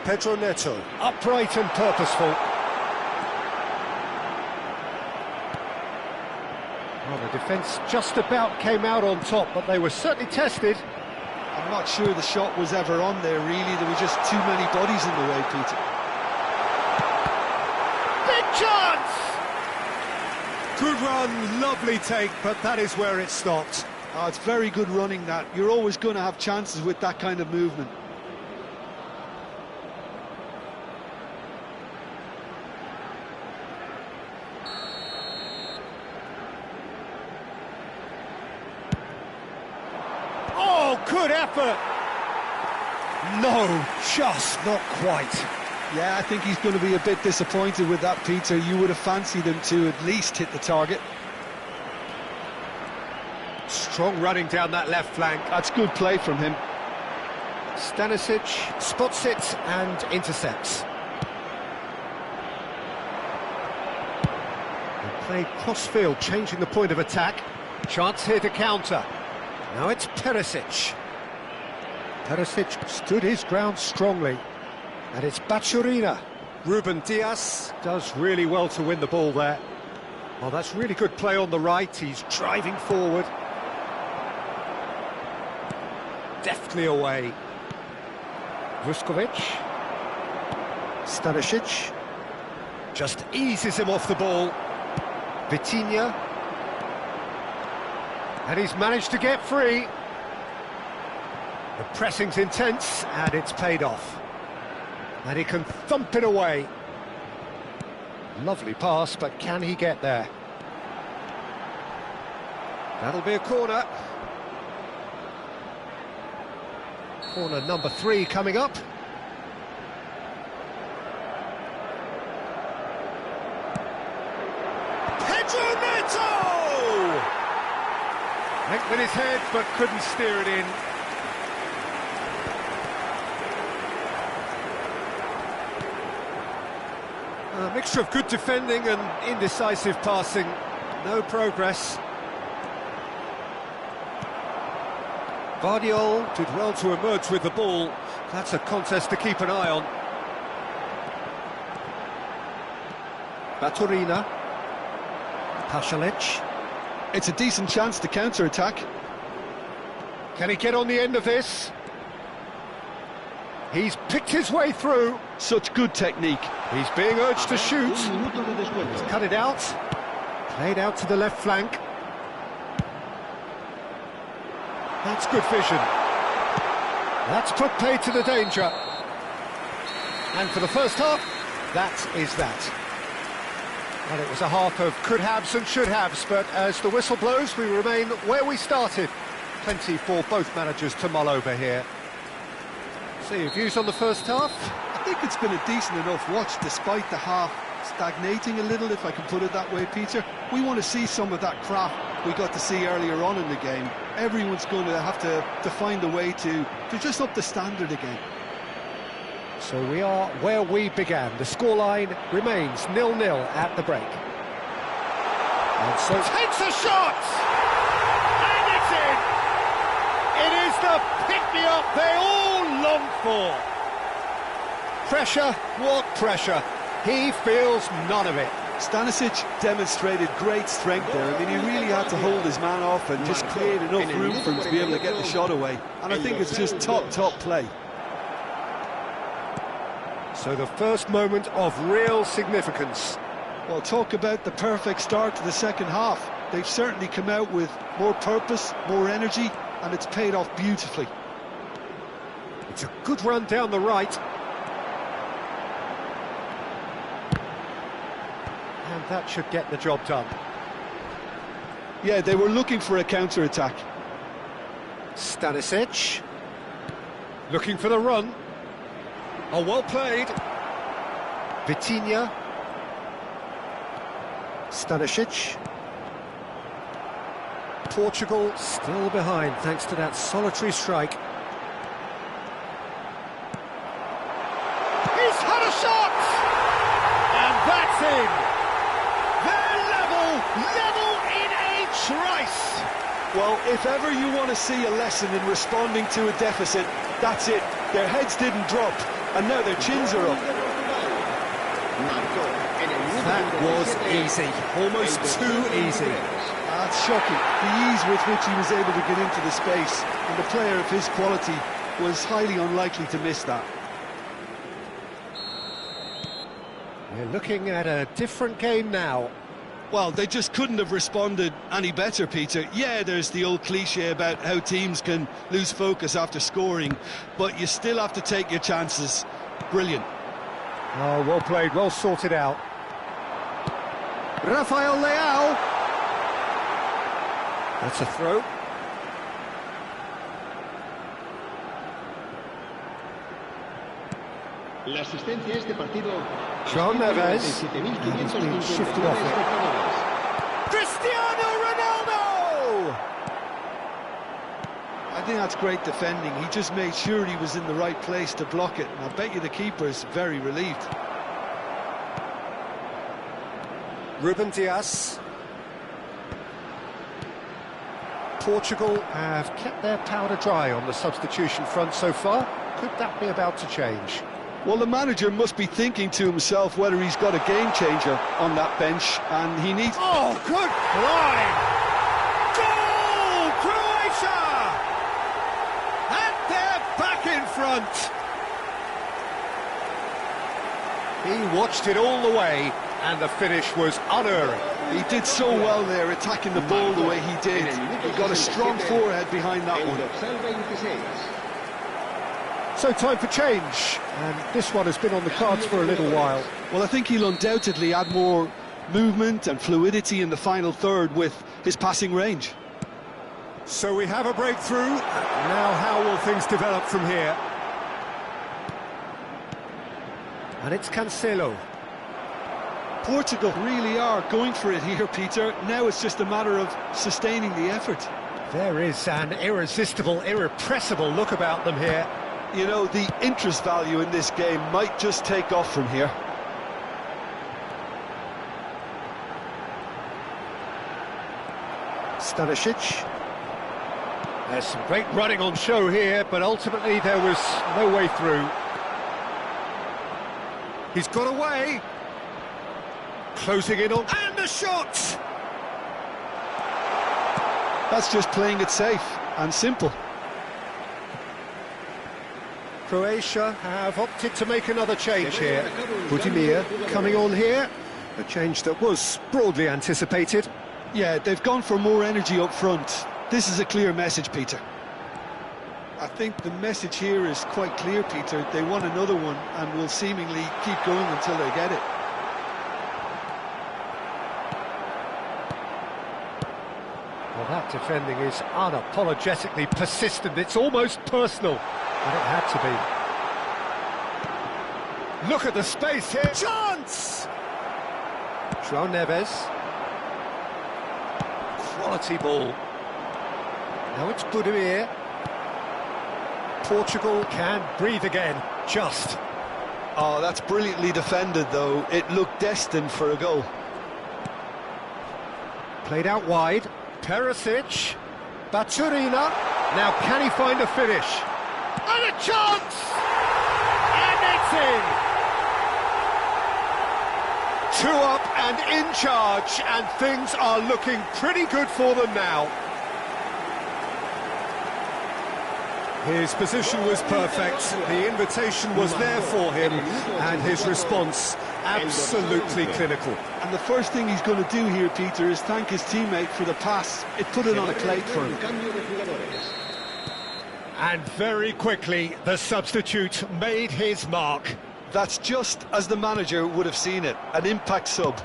Pedro Neto. Upright and purposeful. Well, the defence just about came out on top, but they were certainly tested. I'm not sure the shot was ever on there, really. There were just too many bodies in the way, Peter. Big chance! Good run, lovely take, but that is where it stopped. Oh, it's very good running, that. You're always going to have chances with that kind of movement. Good effort! No, just not quite. Yeah, I think he's going to be a bit disappointed with that, Peter. You would have fancied him to at least hit the target. Strong running down that left flank. That's good play from him. Stanisic spots it and intercepts. They play cross-field, changing the point of attack. Chance here to counter. Now it's Perisic. Perisic stood his ground strongly. And it's Bachurina. Ruben Diaz does really well to win the ball there. Well, that's really good play on the right. He's driving forward. Deftly away. Vuskovic. Stanisic. Just eases him off the ball. Vitinha. And he's managed to get free. The pressing's intense, and it's paid off. And he can thump it away. Lovely pass, but can he get there? That'll be a corner. Corner number 3 coming up. Pedro Neto! Went with his head, but couldn't steer it in. A mixture of good defending and indecisive passing. No progress. Vardiol did well to emerge with the ball. That's a contest to keep an eye on. Baturina. Pasalic. It's a decent chance to counter-attack. Can he get on the end of this? He's picked his way through. Such good technique. He's being urged to shoot. He's cut it out. Played out to the left flank. That's good vision. That's put paid to the danger. And for the first half, that is that. And it was a half of could-haves and should-haves, but as the whistle blows, we remain where we started. Plenty for both managers to mull over here. So your views on the first half? I think it's been a decent enough watch, despite the half stagnating a little, if I can put it that way, Peter. We want to see some of that craft we got to see earlier on in the game. Everyone's going to have to find a way to just up the standard again. So we are where we began. The scoreline remains 0-0 at the break. And so takes a shot! And it's in! It is the pick-me-up they all long for. Pressure, what pressure? He feels none of it. Stanisic demonstrated great strength there. I mean, he really had to hold his man off and just create enough room for him to be able to get the shot away. And I think it's just top play. So the first moment of real significance. Well, talk about the perfect start to the second half. They've certainly come out with more purpose, more energy, and it's paid off beautifully. It's a good run down the right. And that should get the job done. Yeah, they were looking for a counter-attack. Stanisic. Looking for the run. Oh, well played. Vitinha. Stanisic. Portugal still behind thanks to that solitary strike. He's had a shot! And that's in! They're level in a trice! Well, if ever you want to see a lesson in responding to a deficit, that's it. Their heads didn't drop, and now their chins are up. That was easy, almost too easy. That's shocking, the ease with which he was able to get into the space, and a player of his quality was highly unlikely to miss that. We're looking at a different game now. Well, they just couldn't have responded any better, Peter. Yeah, there's the old cliche about how teams can lose focus after scoring, but you still have to take your chances. Brilliant. Oh, well played, well sorted out. Rafael Leao. That's a throw. La asistencia a este partido. John Neves. And he's been shifted off it. Cristiano Ronaldo! I think that's great defending. He just made sure he was in the right place to block it, and I bet you the keeper's very relieved. Ruben Dias. Portugal have kept their powder dry on the substitution front so far. Could that be about to change? Well, the manager must be thinking to himself whether he's got a game-changer on that bench, and he needs... Oh, good line! Goal! Croatia! And they're back in front! He watched it all the way, and the finish was unerring. He did so well there, attacking the ball the way he did. He got a strong forehead behind that one. So time for change, and this one has been on the cards for a little while. Well, I think he'll undoubtedly add more movement and fluidity in the final third with his passing range. So we have a breakthrough. Now how will things develop from here? And it's Cancelo. Portugal really are going for it here, Peter. Now it's just a matter of sustaining the effort. There is an irresistible, irrepressible look about them here. You know, the interest value in this game might just take off from here. Stanisic. There's some great running on show here, but ultimately there was no way through. He's got away. Closing in on... And the shot! That's just playing it safe and simple. Croatia have opted to make another change here. Budimir coming on here. A change that was broadly anticipated. Yeah, they've gone for more energy up front. This is a clear message, Peter. I think the message here is quite clear, Peter. They want another one and will seemingly keep going until they get it. Well, that defending is unapologetically persistent. It's almost personal, and it had to be. Look at the space here. Chance! João Neves. Quality ball. Now it's Budimir. Portugal can breathe again, just. Oh, that's brilliantly defended, though. It looked destined for a goal. Played out wide. Perisic. Baturina. Now can he find a finish? And a chance! And it's in! 2 up and in charge, and things are looking pretty good for them now. His position was perfect, the invitation was there for him, and his response absolutely clinical. And the first thing he's going to do here, Peter, is thank his teammate for the pass. It put it on a plate for him. And very quickly, the substitute made his mark. That's just as the manager would have seen it, an impact sub.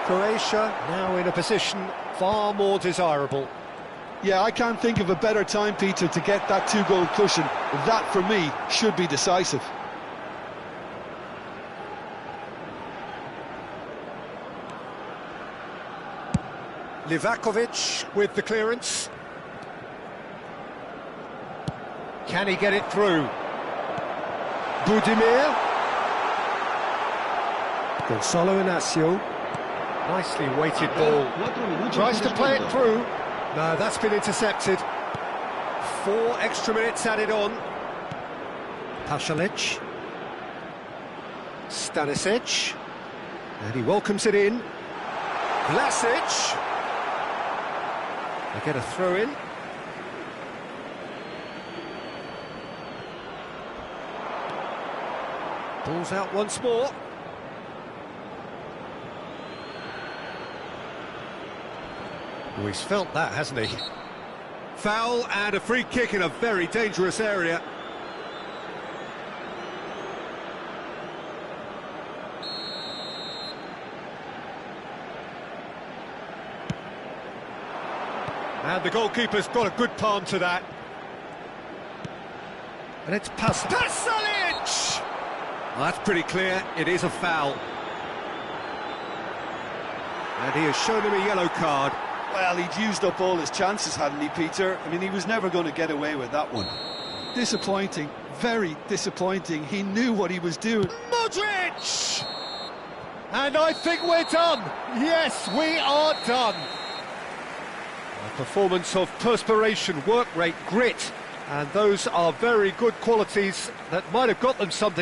Croatia now in a position far more desirable. Yeah, I can't think of a better time, Peter, to get that 2-goal cushion. That, for me, should be decisive. Livakovic with the clearance. Can he get it through? Budimir. Gonzalo Inacio. Nicely weighted ball. Tries to play it through. No, that's been intercepted. 4 extra minutes added on. Pasalic. Stanisic. And he welcomes it in. Vlasic. They get a throw in. Ball's out once more. Oh, he's felt that, hasn't he? Foul and a free kick in a very dangerous area. And the goalkeeper's got a good palm to that. And it's Pasalic! Well, that's pretty clear, it is a foul. And he has shown him a yellow card. Well, he'd used up all his chances, hadn't he, Peter? I mean, he was never going to get away with that one. Disappointing, very disappointing. He knew what he was doing. Modric! And I think we're done. Yes, we are done. A performance of perspiration, work rate, grit, and those are very good qualities that might have got them something.